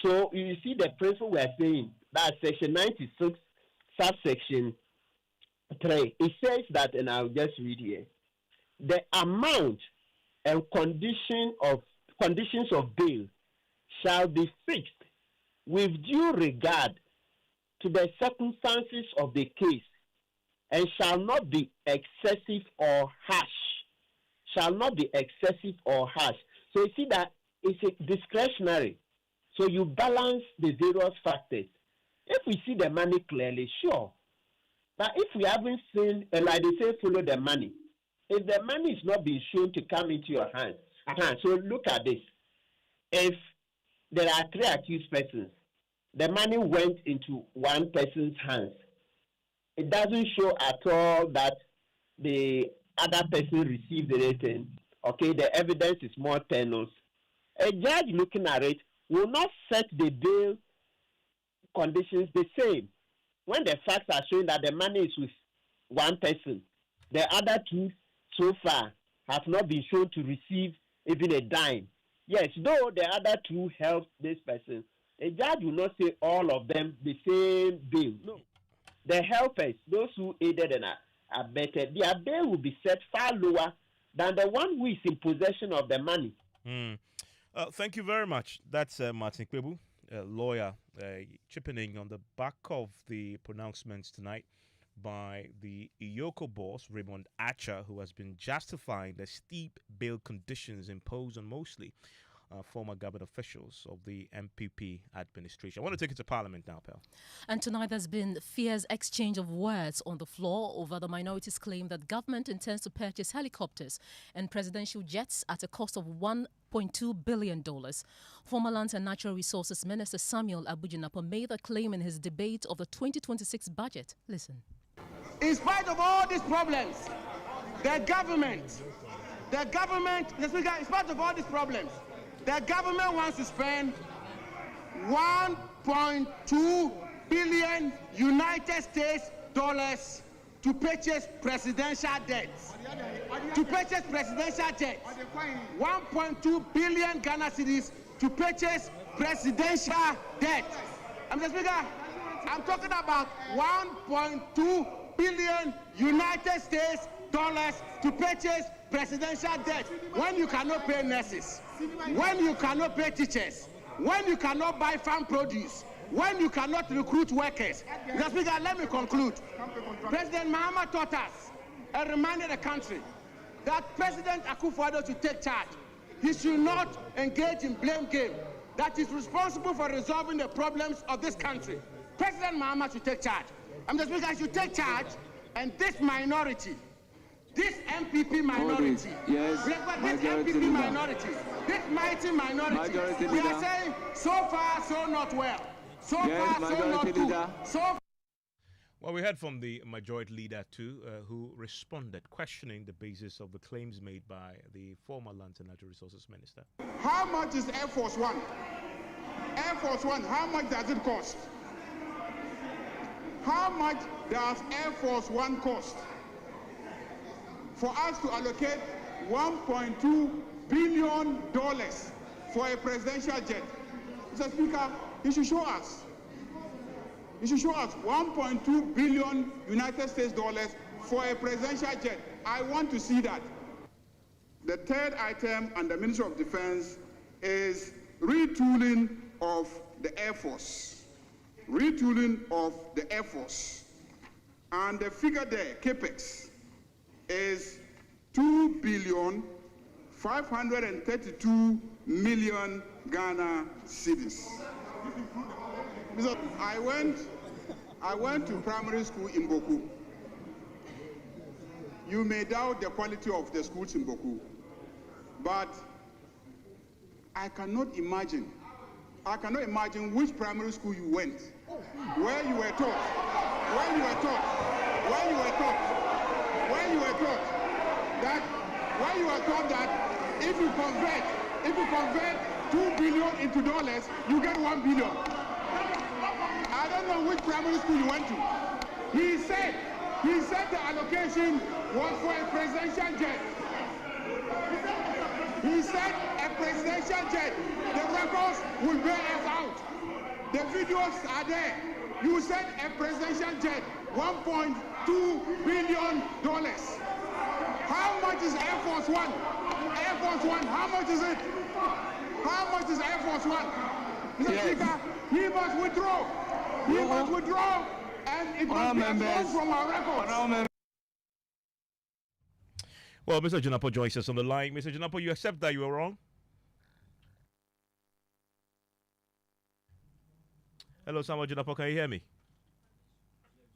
Speaker 4: So you see the principle we are saying, that Section 96, subsection 3, it says that, and I'll just read here, the amount and conditions of bail shall be fixed with due regard to the circumstances of the case and shall not be excessive or harsh. Shall not be excessive or harsh. So you see that it's a discretionary. So you balance the various factors. If we see the money clearly, sure. But if we haven't seen, like they say, follow the money. If the money is not being shown to come into your hands, so look at this. If there are 3 accused persons, the money went into one person's hands. It doesn't show at all that the other person received anything. Okay, the evidence is more tenuous. A judge looking at it will not set the bail conditions the same. When the facts are showing that the money is with one person, the other 2 so far have not been shown to receive even a dime. Yes, though the other 2 helped this person, a judge will not say all of them the same bail. No. The helpers, those who aided and abetted, their bail will be set far lower than the one who is in possession of the money.
Speaker 6: Thank you very much. That's Martin Kpebu, a lawyer, chipping in on the back of the pronouncements tonight by the Iyoko boss, Raymond Archer, who has been justifying the steep bail conditions imposed on mostly former government officials of the MPP administration. I want to take it to Parliament now, pal. And
Speaker 8: tonight there's been fierce exchange of words on the floor over the minorities' claim that government intends to purchase helicopters and presidential jets at a cost of $1.2 billion. Former Lands and Natural Resources Minister Samuel Abujinapo made that claim in his debate of the 2026 budget. Listen.
Speaker 5: In spite of all these problems, the government, in spite of all these problems, the government wants to spend $1.2 billion United States dollars to purchase presidential debts. To purchase presidential debts. 1.2 billion Ghana cedis to purchase presidential debt. Mr. Speaker, I'm talking about 1.2 billion United States dollars to purchase presidential debt. When you cannot pay nurses, when you cannot pay teachers, when you cannot buy farm produce, when you cannot recruit workers. Mr. Speaker, let me conclude. President Mahama taught us and reminded the country that President Akufo-Addo should take charge. He should not engage in blame game. That is responsible for resolving the problems of this country. President Mahama should take charge. Mr. Speaker, should take charge, and this minority, this MPP minority, this MPP minority, this mighty minority, we are saying, so far, so not well. So far, so not good.
Speaker 6: Well, we heard from the majority leader too, who responded, questioning the basis of the claims made by the former Lands and Natural Resources Minister.
Speaker 5: How much is Air Force One? Air Force One, how much does it cost? How much does Air Force One cost? For us to allocate $1.2 billion for a presidential jet. Mr. Speaker, you should show us. You should show us 1.2 billion United States dollars for a presidential jet. I want to see that. The third item under the Ministry of Defense is retooling of the Air Force. Retooling of the Air Force. And the figure there, CAPEX, is 2,532 million Ghana cedis. I went to primary school in Boku. You may doubt the quality of the schools in Boku, but I cannot imagine which primary school you went, where you were taught when you were taught that if you convert 2 billion into dollars, you get 1 billion. I don't know which primary school you went to. He said the allocation was for a presidential jet. He said a presidential jet. The records will bear us out. The videos are there. You said a presidential jet, $1.2 billion. How much is Air Force One? Air Force One, how much is it? How much is Air Force One? Mr. Speaker, he must withdraw. He must withdraw, and it must be expunged from our records.
Speaker 6: Well, Mr. Janapo joins us on the line. Mr. Janapo, you accept that you were wrong? Hello, Samuel Janapo, can you hear me?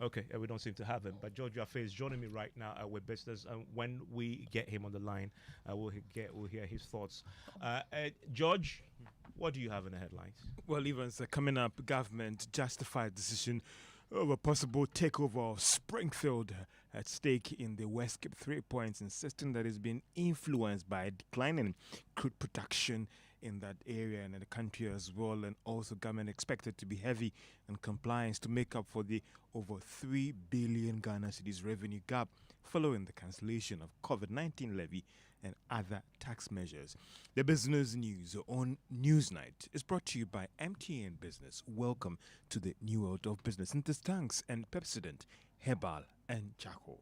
Speaker 6: Okay, we don't seem to have him. But George Afe is joining me right now with business. And when we get him on the line, we'll hear his thoughts. George, what do you have in the headlines?
Speaker 10: Well, Evans, coming up, government justified decision of a possible takeover of Springfield at stake in the West Cape 3 Points, insisting that it's been influenced by declining crude production in that area and in the country as well, and also government expected to be heavy in compliance to make up for the over 3 billion Ghana cedis revenue gap following the cancellation of COVID-19 levy and other tax measures. The business news on Newsnight is brought to you by MTN Business. Welcome to the new world of business. Interstanks and Pepsodent, Herbal and Charcoal.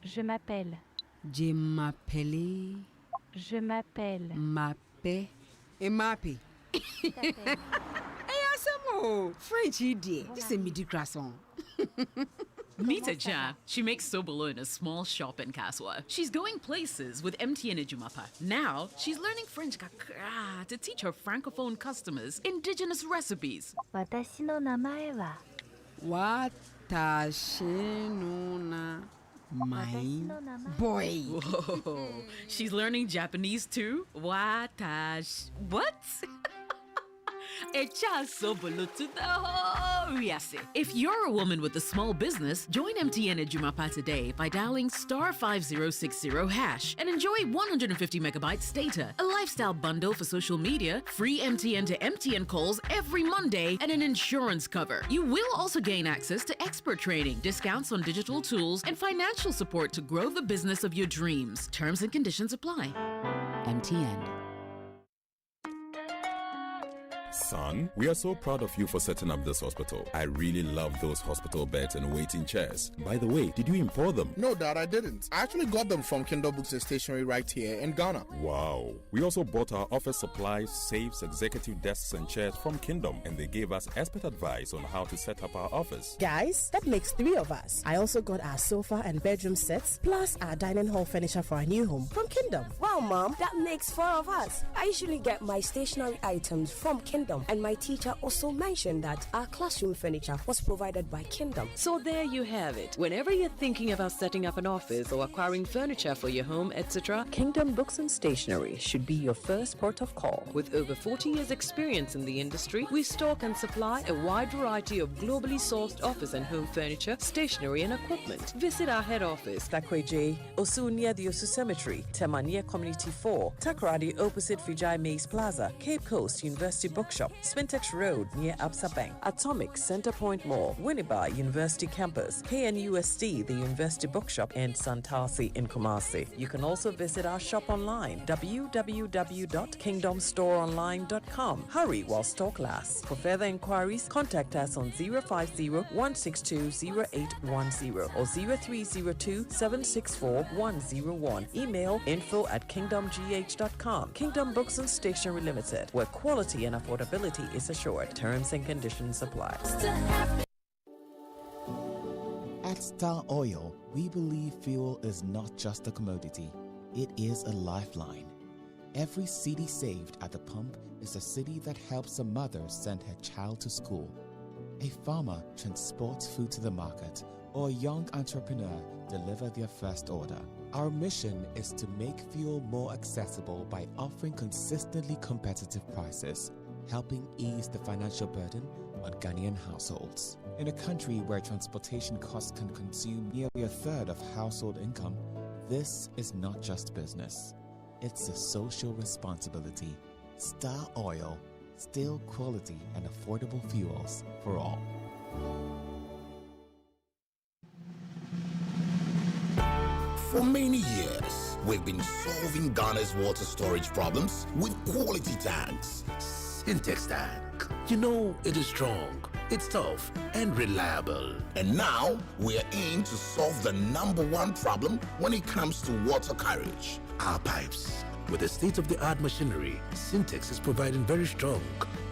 Speaker 1: Je m'appelle.
Speaker 17: Je m'appelle.
Speaker 1: Je m'appelle.
Speaker 17: Mappe. Et mappé. Eh, Asamo. French idiot. This is a midi croissant.
Speaker 22: Meet Aja. She makes sobolo in a small shop in Kaswa. She's going places with MTN Ejumapa. Now, she's learning French kakra to teach her francophone customers indigenous recipes.
Speaker 1: Watashi no namae wa.
Speaker 17: Watashi no na. My boy.
Speaker 22: Whoa. She's learning Japanese too? Watash. What? If you're a woman with a small business, join MTN Ejumapa today by dialing *5060# and enjoy 150 megabytes data, a lifestyle bundle for social media, free MTN to MTN calls every Monday, and an insurance cover. You will also gain access to expert training, discounts on digital tools, and financial support to grow the business of your dreams. Terms and conditions apply. MTN.
Speaker 23: Son, we are so proud of you for setting up this hospital. I really love those hospital beds and waiting chairs. By the way, did you import them?
Speaker 24: No, Dad, I didn't. I actually got them from Kindle Books and Stationery right here in Ghana.
Speaker 23: Wow. We also bought our office supplies, safes, executive desks and chairs from Kingdom, and they gave us expert advice on how to set up our office.
Speaker 25: Guys, that makes 3 of us. I also got our sofa and bedroom sets, plus our dining hall furniture for our new home from Kingdom.
Speaker 26: Wow, Mom, that makes 4 of us. I usually get my stationery items from Kingdom, and my teacher also mentioned that our classroom furniture was provided by Kingdom.
Speaker 27: So there you have it. Whenever you're thinking about setting up an office or acquiring furniture for your home, etc., Kingdom Books and Stationery should be your first port of call. With over 40 years experience in the industry, we stock and supply a wide variety of globally sourced office and home furniture, stationery and equipment. Visit our head office, Takweje, Osu near the Osu Cemetery, Temania Community 4, Takoradi opposite Vijay Mays Plaza, Cape Coast University Bookshop, Spintex Road near Absa Bank, Atomic Centerpoint Mall, Winneba University Campus, KNUST, the University Bookshop, and Santasi in Kumasi. You can also visit our shop online, www.kingdomstoreonline.com. Hurry while stock lasts. For further inquiries, contact us on 050-162-0810 or 0302-764-101. Email info@kingdomgh.com. Kingdom Books and Stationery Limited, where quality and affordability is assured. Terms and conditions apply.
Speaker 28: At Star Oil, we believe fuel is not just a commodity, it is a lifeline. Every cedi saved at the pump is a cedi that helps a mother send her child to school. A farmer transports food to the market, or a young entrepreneur deliver their first order. Our mission is to make fuel more accessible by offering consistently competitive prices, helping ease the financial burden on Ghanaian households. In a country where transportation costs can consume nearly a third of household income, this is not just business. It's a social responsibility. Star Oil, still quality and affordable fuels for all.
Speaker 9: For many years, we've been solving Ghana's water storage problems with quality tanks. Syntex tank. You know, it is strong, it's tough and reliable. And now, we are in to solve the #1 problem when it comes to water carriage: our pipes. With the state-of-the-art machinery, Syntex is providing very strong,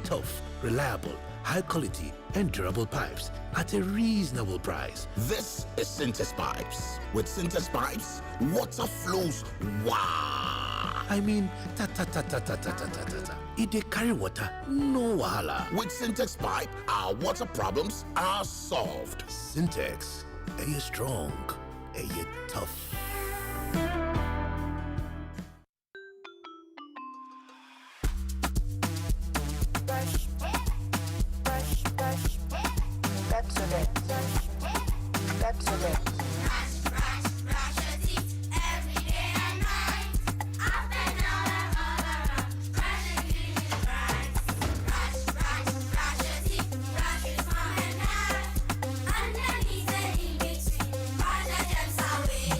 Speaker 9: tough, reliable, high quality and durable pipes at a reasonable price. This is Syntex Pipes. With Syntex Pipes, water flows wow. I mean, ta-ta-ta-ta-ta-ta-ta-ta-ta. If they carry water, no wahala. With Syntex Pipe, our water problems are solved. Syntex, are you strong? Are you tough?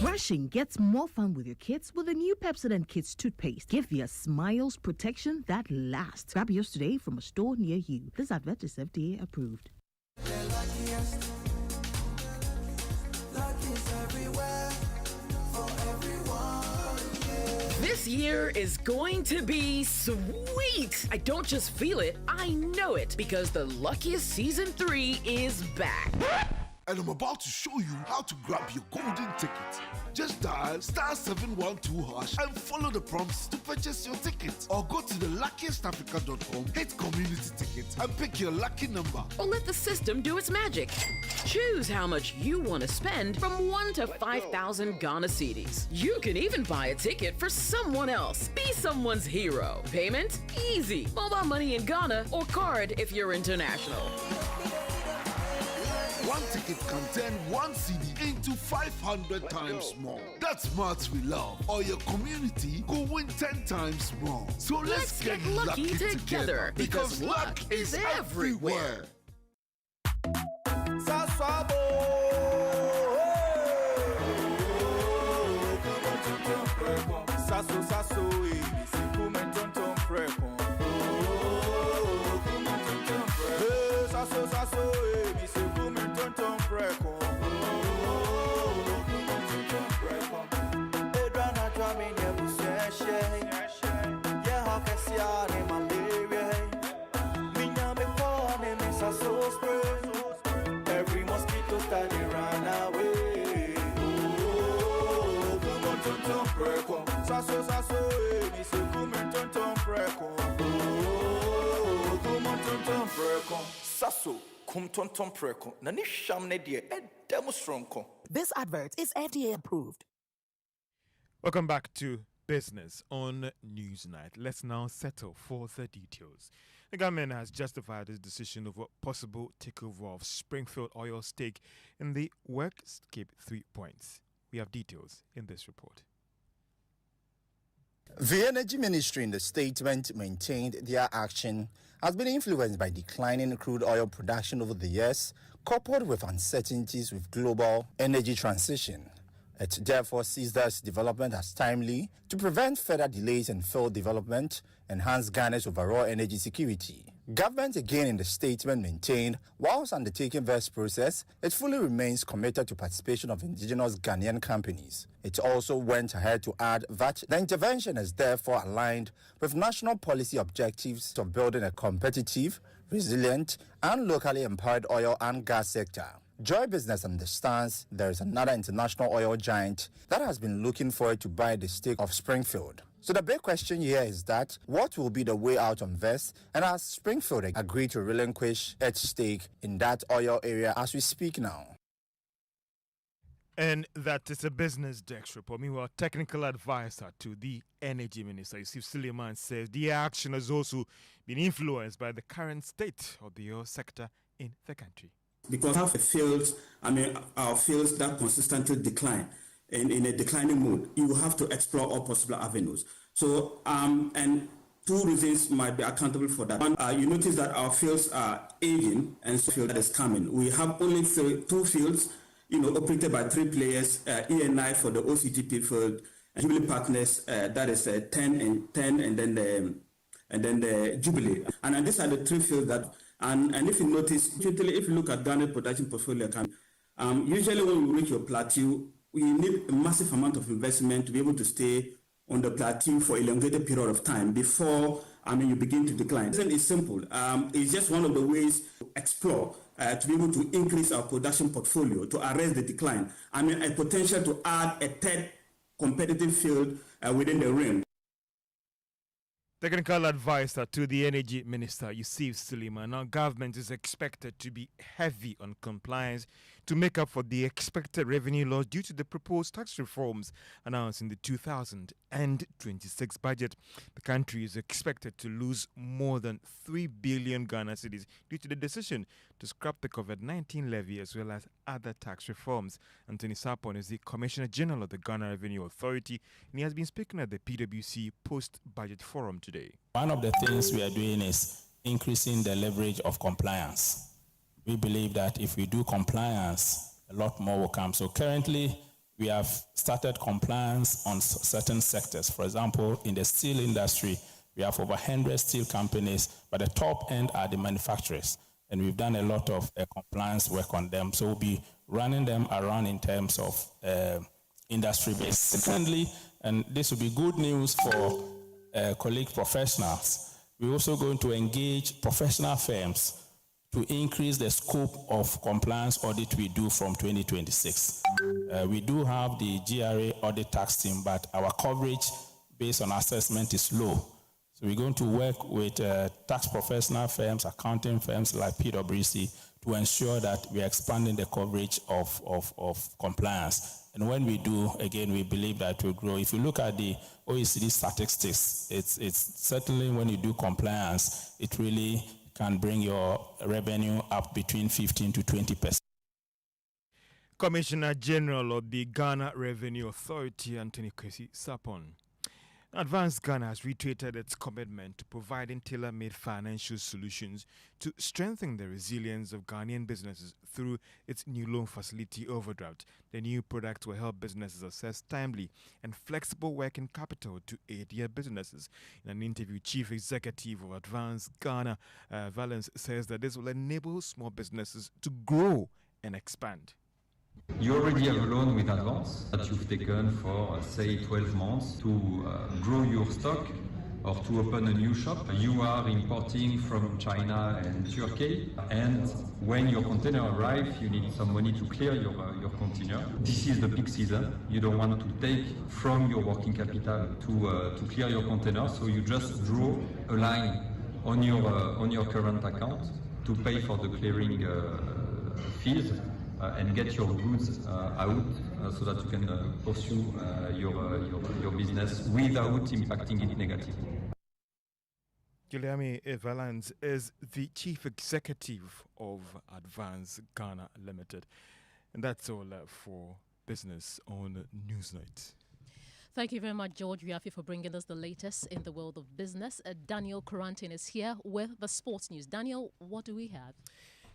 Speaker 11: Brushing gets more fun with your kids with the new Pepsodent Kids toothpaste. Give your smiles protection that lasts. Grab yours today from a store near you. This advert is FDA approved.
Speaker 22: This year is going to be sweet. I don't just feel it, I know it, because the Luckiest Season 3 is back.
Speaker 12: And I'm about to show you how to grab your golden ticket. Just dial *712# and follow the prompts to purchase your ticket. Or go to theluckiestafrica.com, hit community tickets, and pick your lucky number.
Speaker 22: Or let the system do its magic. Choose how much you want to spend from 1 to 5,000 Ghana cedis. You can even buy a ticket for someone else. Be someone's hero. Payment? Easy. Mobile money in Ghana or card if you're international.
Speaker 12: One ticket can turn 1 CD into 500 times more. That's maths we love. Or your community could win 10 times more. So let's get lucky together because luck is everywhere.
Speaker 13: Every mosquito study run away.
Speaker 27: This advert is FDA approved.
Speaker 10: Welcome back to Business on Newsnight. Let's now settle for the details. The government has justified its decision over possible takeover of Springfield Oil stake in the Workscape 3 Points. We have details in this report.
Speaker 14: The Energy Ministry in the statement maintained their action has been influenced by declining crude oil production over the years, coupled with uncertainties with global energy transition. It therefore sees this development as timely to prevent further delays in field development, enhance Ghana's overall energy security. Government again in the statement maintained, whilst undertaking this process, it fully remains committed to participation of indigenous Ghanaian companies. It also went ahead to add that the intervention is therefore aligned with national policy objectives of building a competitive, resilient, and locally empowered oil and gas sector. Joy Business understands there is another international oil giant that has been looking forward to buy the stake of Springfield. So the big question here is that what will be the way out on this, and has Springfield agreed to relinquish its stake in that oil area as we speak now?
Speaker 10: And that is a Business Desk report. Meanwhile, technical advisor to the Energy Minister, Yusuf Suleiman, says the action has also been influenced by the current state of the oil sector in the country.
Speaker 2: because have fields, our fields that consistently decline in a declining mode, you will have to explore all possible avenues. So, and two reasons might be accountable for that. One, you notice that our fields are aging, and so field that is coming. We have only two fields, operated by three players, ENI for the OCTP field, and Jubilee Partners, that is 10 and 10, and then the Jubilee. And these are the three fields that, and if you notice, usually if you look at Ghana production portfolio account, usually when you reach your plateau, you need a massive amount of investment to be able to stay on the plateau for an elongated period of time before you begin to decline. It's simple. It's just one of the ways to explore to be able to increase our production portfolio to arrest the decline. A potential to add a third competitive field within the rim.
Speaker 10: Technical advisor to the Energy Minister, Yusuf Suleiman. Now, government is expected to be heavy on compliance to make up for the expected revenue loss due to the proposed tax reforms announced in the 2026 budget. The country is expected to lose more than 3 billion Ghana cedis due to the decision to scrap the COVID-19 levy as well as other tax reforms. Anthony Sapon is the Commissioner General of the Ghana Revenue Authority, and he has been speaking at the PwC post-budget forum today.
Speaker 3: One of the things we are doing is increasing the leverage of compliance. We believe that if we do compliance, a lot more will come. So currently, we have started compliance on certain sectors. For example, in the steel industry, we have over 100 steel companies, but the top end are the manufacturers. And we've done a lot of compliance work on them. So we'll be running them around in terms of industry-based. Secondly, and this will be good news for colleague professionals, we're also going to engage professional firms to increase the scope of compliance audit we do from 2026. We do have the GRA audit tax team, but our coverage based on assessment is low. So we're going to work with tax professional firms, accounting firms like PwC to ensure that we are expanding the coverage of compliance. And when we do, again, we believe that will grow. If you look at the OECD statistics, it's certainly when you do compliance, it really can bring your revenue up between 15 to 20%.
Speaker 10: Commissioner General of the Ghana Revenue Authority, Anthony Kwesi Sapon. Advanced Ghana has reiterated its commitment to providing tailor-made financial solutions to strengthen the resilience of Ghanaian businesses through its new loan facility overdraft. The new product will help businesses access timely and flexible working capital to aid their businesses. In an interview, Chief Executive of Advanced Ghana, Valence, says that this will enable small businesses to grow and expand.
Speaker 15: You already have a loan with Advance that you've taken for, say, 12 months to grow your stock or to open a new shop. You are importing from China and Turkey, and when your container arrives, you need some money to clear your container. This is the peak season. You don't want to take from your working capital to clear your container, so you just draw a line on your current account to pay for the clearing fees. And get your goods out so that you can pursue your business without impacting it negatively.
Speaker 10: Guilherme Valance is the Chief Executive of Advance Ghana Limited. And that's all for business on Newsnight.
Speaker 8: Thank you very much, George Riafi, for bringing us the latest in the world of business. Daniel Corantin is here with the sports news. Daniel, what do we have?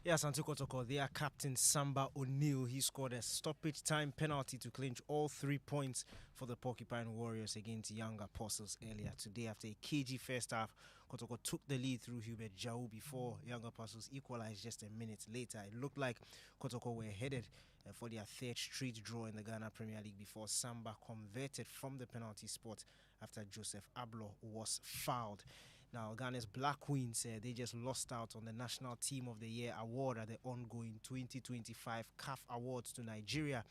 Speaker 16: Yes, Santi Kotoko, their captain Samba O'Neill, he scored a stoppage time penalty to clinch all 3 points for the Porcupine Warriors against Young Apostles earlier today. After a cagey first half, Kotoko took the lead through Hubert Jau before Young Apostles equalized just a minute later. It looked like Kotoko were headed for their third straight draw in the Ghana Premier League before Samba converted from the penalty spot after Joseph Ablo was fouled. Now, Ghana's Black Queens, they just lost out on the National Team of the Year award at the ongoing 2025 CAF Awards to Nigeria.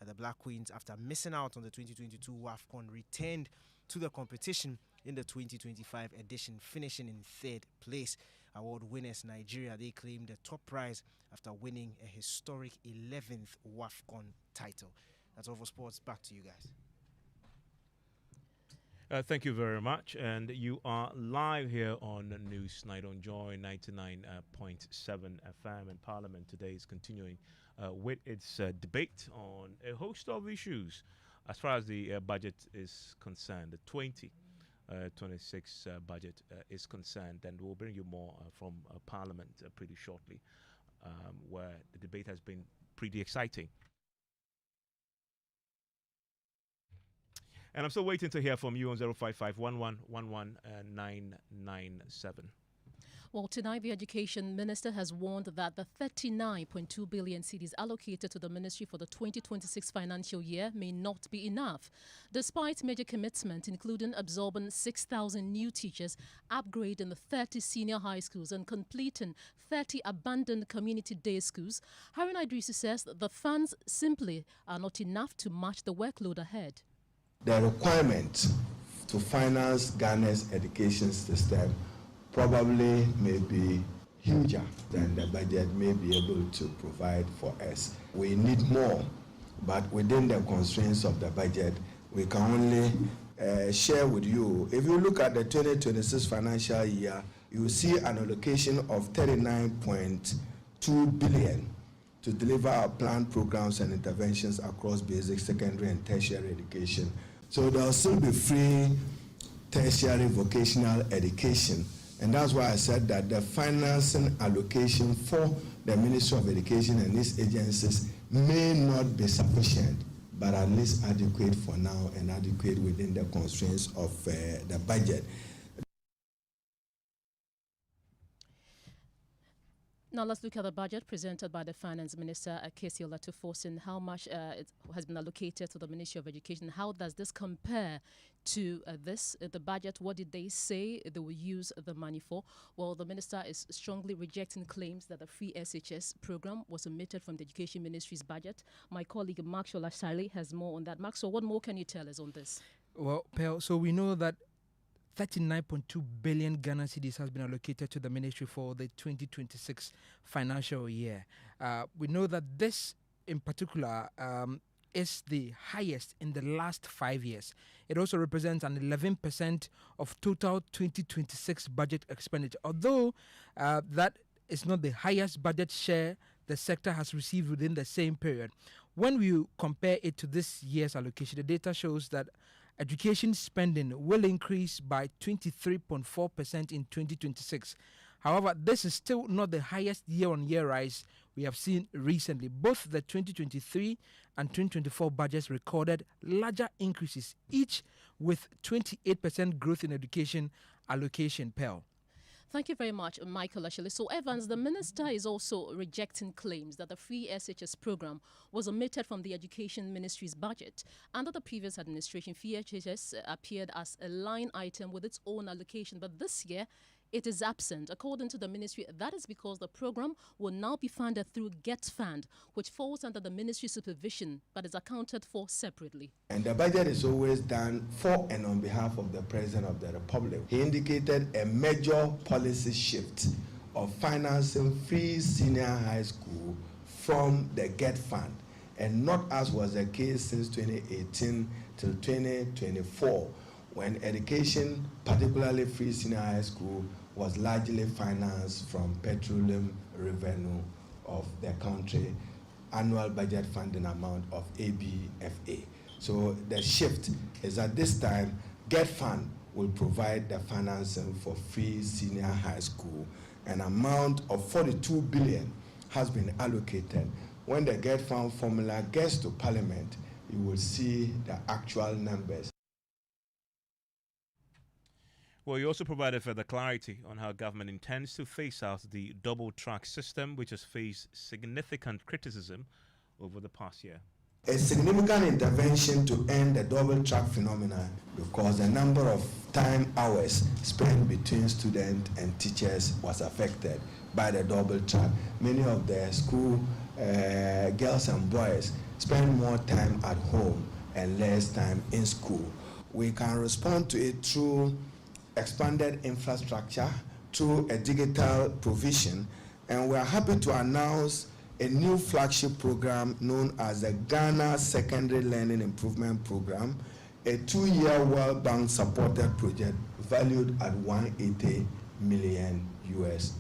Speaker 16: The Black Queens, after missing out on the 2022 WAFCON, returned to the competition in the 2025 edition, finishing in third place. Award winners Nigeria, they claimed the top prize after winning a historic 11th WAFCON title. That's all for sports. Back to you guys.
Speaker 10: Thank you very much. And you are live here on News Night on Joy 99.7 FM. And Parliament today is continuing with its debate on a host of issues as far as the budget is concerned, the 2026 budget is concerned. And we'll bring you more from Parliament pretty shortly, where the debate has been pretty exciting. And I'm still waiting to hear from you on 055-1111-997.
Speaker 8: Well, tonight the Education Minister has warned that the 39.2 billion cedis allocated to the ministry for the 2026 financial year may not be enough, despite major commitment, including absorbing 6,000 new teachers, upgrading the 30 senior high schools, and completing 30 abandoned community day schools. Haruna Idrisu says that the funds simply are not enough to match the workload ahead.
Speaker 4: The requirement to finance Ghana's education system probably may be huger than the budget may be able to provide for us. We need more, but within the constraints of the budget, we can only share with you. If you look at the 2026 financial year, you will see an allocation of 39.2 billion to deliver our planned programs and interventions across basic, secondary, and tertiary education. So there will still be free tertiary vocational education. And that's why I said that the financing allocation for the Ministry of Education and its agencies may not be sufficient, but at least adequate for now and adequate within the constraints of the budget.
Speaker 8: Now let's look at the budget presented by the Finance Minister, Kesi Olatufosin. How much it has been allocated to the Ministry of Education? How does this compare to the budget? What did they say they will use the money for? Well, the Minister is strongly rejecting claims that the free SHS program was omitted from the Education Ministry's budget. My colleague Maxwell Ashali has more on that. Maxwell, what more can you tell us on this?
Speaker 5: Well, Pearl, so we know that 39.2 billion Ghana cedis has been allocated to the ministry for the 2026 financial year. We know that this in particular is the highest in the last 5 years. It also represents an 11% of total 2026 budget expenditure. Although that is not the highest budget share the sector has received within the same period. When we compare it to this year's allocation, the data shows that education spending will increase by 23.4% in 2026. However, this is still not the highest year-on-year rise we have seen recently. Both the 2023 and 2024 budgets recorded larger increases, each with 28% growth in education allocation. Pearl.
Speaker 8: Thank you very much, Michael Ashili. So, Evans, the minister is also rejecting claims that the free SHS program was omitted from the Education Ministry's budget. Under the previous administration, free SHS appeared as a line item with its own allocation, but this year it is absent. According to the ministry, that is because the program will now be funded through Get Fund, which falls under the ministry's supervision but is accounted for separately.
Speaker 4: And the budget is always done for and on behalf of the President of the Republic. He indicated a major policy shift of financing free senior high school from the Get Fund, and not as was the case since 2018 till 2024, when education, particularly free senior high school, was largely financed from petroleum revenue of the country, annual budget funding amount of ABFA. So the shift is at this time, Get Fund will provide the financing for free senior high school. An amount of 42 billion has been allocated. When the Get Fund formula gets to Parliament, you will see the actual numbers.
Speaker 10: Well, you also provided further clarity on how government intends to phase out the double-track system, which has faced significant criticism over the past year.
Speaker 4: A significant intervention to end the double-track phenomenon, because the number of time hours spent between students and teachers was affected by the double-track. Many of the school girls and boys spend more time at home and less time in school. We can respond to it through expanded infrastructure, through a digital provision, and we are happy to announce a new flagship program known as the Ghana Secondary Learning Improvement Program. a 2-year World Bank supported project valued at $180 million US.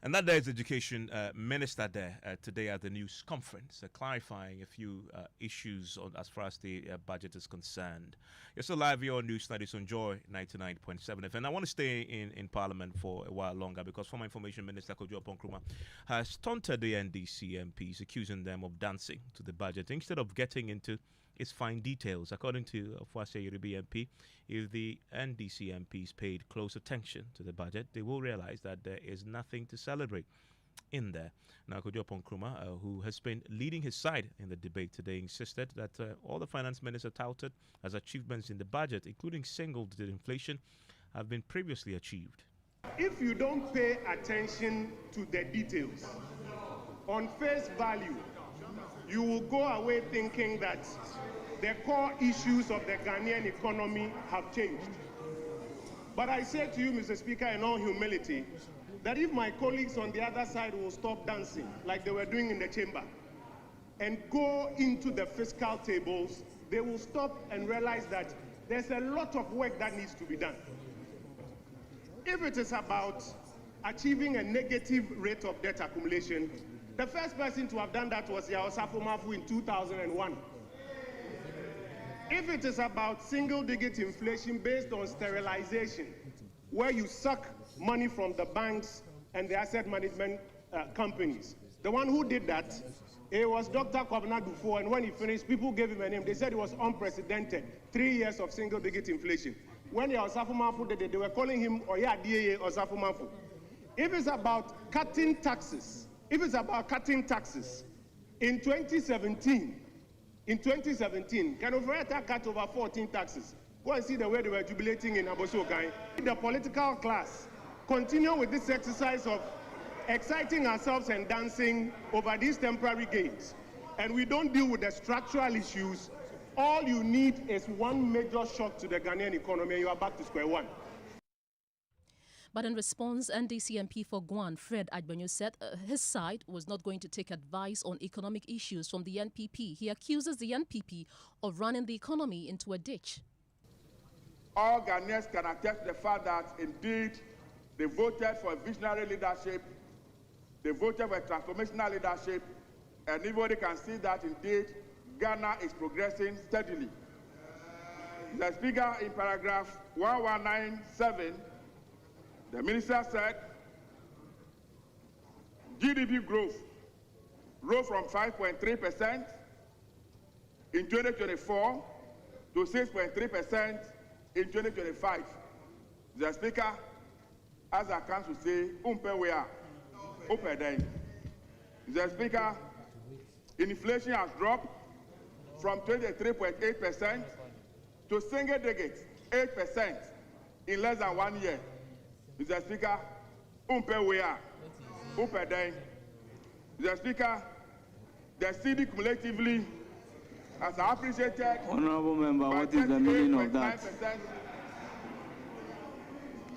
Speaker 1: And that there is Education Minister there today at the news conference, clarifying a few issues as far as the budget is concerned. You're still live here on News 90 on Joy 99.7 FM. I want to stay in Parliament for a while longer because former Information Minister Kojo Nkrumah has taunted the NDC MPs, accusing them of dancing to the budget instead of getting into its fine details. According to Ofuase Yoruba MP, if the NDC MPs paid close attention to the budget, they will realize that there is nothing to celebrate in there. Now, Kojo Nkrumah, who has been leading his side in the debate today, insisted that all the finance minister touted as achievements in the budget, including single-digit inflation, have been previously achieved.
Speaker 6: If you don't pay attention to the details, on face value, you will go away thinking that the core issues of the Ghanaian economy have changed. But I say to you, Mr. Speaker, in all humility, that if my colleagues on the other side will stop dancing like they were doing in the chamber and go into the fiscal tables, they will stop and realize that there's a lot of work that needs to be done. If it is about achieving a negative rate of debt accumulation, the first person to have done that was Yao Safumafu in 2001. If it is about single-digit inflation based on sterilization, where you suck money from the banks and the asset management companies, the one who did that, it was Dr. Kwabena Dufo, and when he finished, people gave him a name. They said it was unprecedented, 3 years of single-digit inflation. When Yao Safumafu did it, they were calling him Oya DAA or Safumafu. If it's about cutting taxes, in 2017, Kanofureta cut over 14 taxes. Go and see the way they were jubilating in Abosokai. The political class continue with this exercise of exciting ourselves and dancing over these temporary gains, and we don't deal with the structural issues. All you need is one major shock to the Ghanaian economy, and you are back to square one.
Speaker 8: But in response, NDC MP for Guan, Fred Agbenyo, said his side was not going to take advice on economic issues from the NPP. He accuses the NPP of running the economy into a ditch.
Speaker 7: All Ghanaians can attest to the fact that indeed they voted for visionary leadership, they voted for transformational leadership, and everybody can see that indeed Ghana is progressing steadily. The Speaker, in paragraph 1197, the minister said GDP growth rose from 5.3% in 2024 to 6.3% in 2025. The Speaker, as I can say, the Speaker, inflation has dropped from 23.8% to single digits 8% in less than 1 year. Mr. Speaker, the Speaker, the CD cumulatively has appreciated.
Speaker 17: Honorable Member, what is the meaning of that?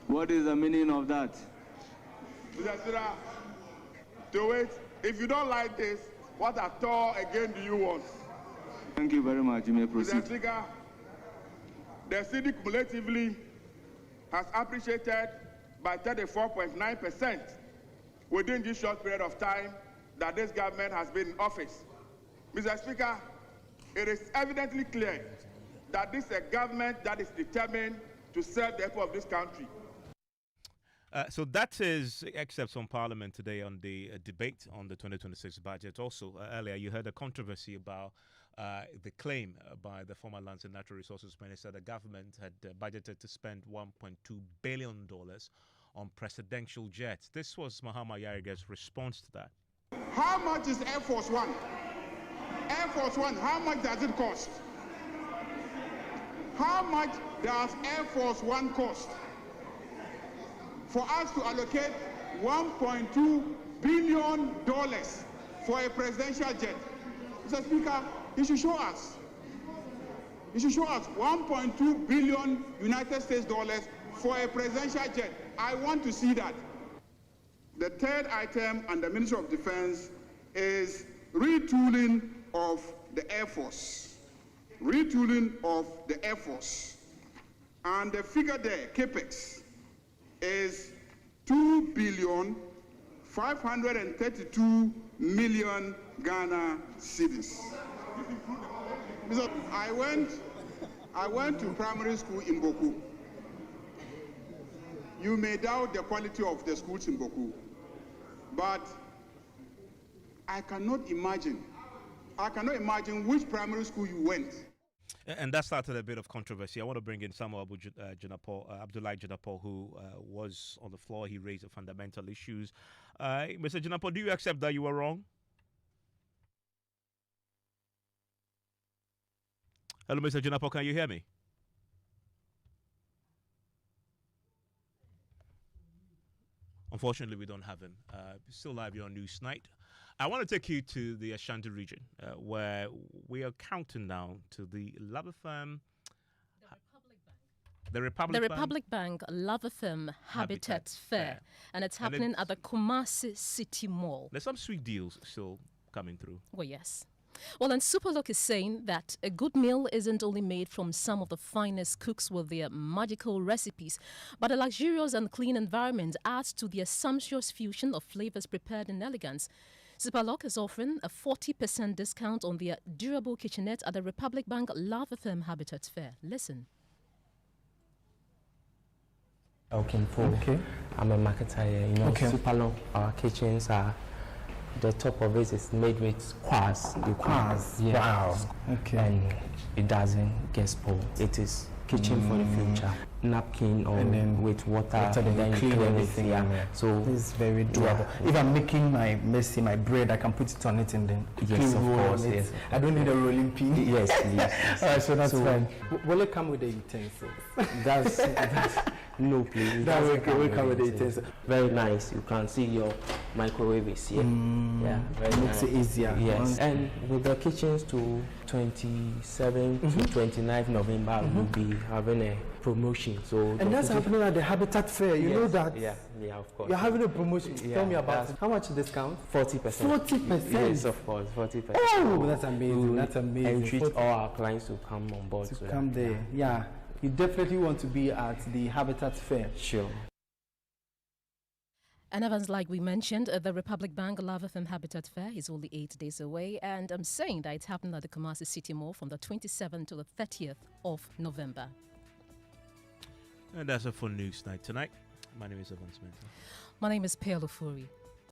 Speaker 17: What is the meaning of that?
Speaker 7: Mr. Speaker, to it, if you don't like this, what at all again do you want?
Speaker 17: Thank you very much. You may proceed.
Speaker 7: Mr. Speaker, the CD cumulatively has appreciated by 34.9% within this short period of time that this government has been in office. Mr. Speaker, it is evidently clear that this is a government that is determined to serve the people of this country.
Speaker 1: So that is excerpts from Parliament today on the debate on the 2026 budget. Also, earlier you heard a controversy about the claim by the former Lands and Natural Resources Minister the government had budgeted to spend $1.2 billion on presidential jets. This was Mahama Yariga's response to that.
Speaker 7: How much is Air Force One? Air Force One, how much does it cost? How much does Air Force One cost? For us to allocate $1.2 billion for a presidential jet. Mr. Speaker, you should show us. You should show us $1.2 billion United States dollars for a presidential jet. I want to see that. The third item under Ministry of Defense is retooling of the Air Force. Retooling of the Air Force. And the figure there, CAPEX, is 2,532 million Ghana cedis. I went to primary school in Boku. You may doubt the quality of the schools in Boku, but I cannot imagine which primary school you went.
Speaker 1: And that started a bit of controversy. I want to bring in Samuel Abdullahi Jinapor, who was on the floor. He raised the fundamental issues. Mr. Jinapor, do you accept that you were wrong? Hello, Mr. Jinapor, can you hear me? Unfortunately, we don't have him. Still live here on Newsnight. I want to take you to the Ashanti region, where we are counting down to the Lava Firm. The Republic Bank
Speaker 8: Lava Firm Habitat Fair. And it's happening at the Kumasi City Mall.
Speaker 1: There's some sweet deals still coming through.
Speaker 8: Well, yes. Well, and Superlook is saying that a good meal isn't only made from some of the finest cooks with their magical recipes, but a luxurious and clean environment adds to the sumptuous fusion of flavors prepared in elegance. Superlook is offering a 40% discount on their durable kitchenette at the Republic Bank Lava Firm Habitat Fair. Listen.
Speaker 18: Okay. I'm a marketer here. Superlook, our kitchens are... The top of it is made with quartz.
Speaker 19: Quartz,
Speaker 18: yeah.
Speaker 19: Wow. Okay.
Speaker 18: And it doesn't get spoiled. It is kitchen for the future. Napkin or and with water,
Speaker 19: then clean everything.
Speaker 18: Yeah.
Speaker 19: So it's very doable. If I'm making my bread, I can put it on it and then
Speaker 18: yes, of course. Yes.
Speaker 19: I don't need a rolling pin.
Speaker 18: Yes.
Speaker 19: All right, so that's fine. Will it come with the utensils?
Speaker 18: That's no, please.
Speaker 19: That will come with the utensils.
Speaker 18: Very nice. You can see your microwave is here. Yeah, very
Speaker 19: makes it easier.
Speaker 18: Yes, and with the kitchens to 27 to 29th November, we'll be having a promotion. So
Speaker 19: and that's happening at the Habitat Fair. You know that?
Speaker 18: Yeah, of course.
Speaker 19: You're having a promotion. Tell me about it. How much discount?
Speaker 18: 40%.
Speaker 19: 40%?
Speaker 18: Yes, of course, 40%.
Speaker 19: Oh, that's amazing. That's amazing.
Speaker 18: And treat all our clients to come on board.
Speaker 19: To come there. Yeah. You definitely want to be at the Habitat Fair.
Speaker 18: Sure.
Speaker 8: And Evans, like we mentioned, the Republic Bank Lava Firm Habitat Fair is only 8 days away. And I'm saying that it's happening at the Kumasi City Mall from the 27th to the 30th of November.
Speaker 1: And that's it for Newsnight tonight. My name is Evans Mentor.
Speaker 8: My name is Pale Ofuri.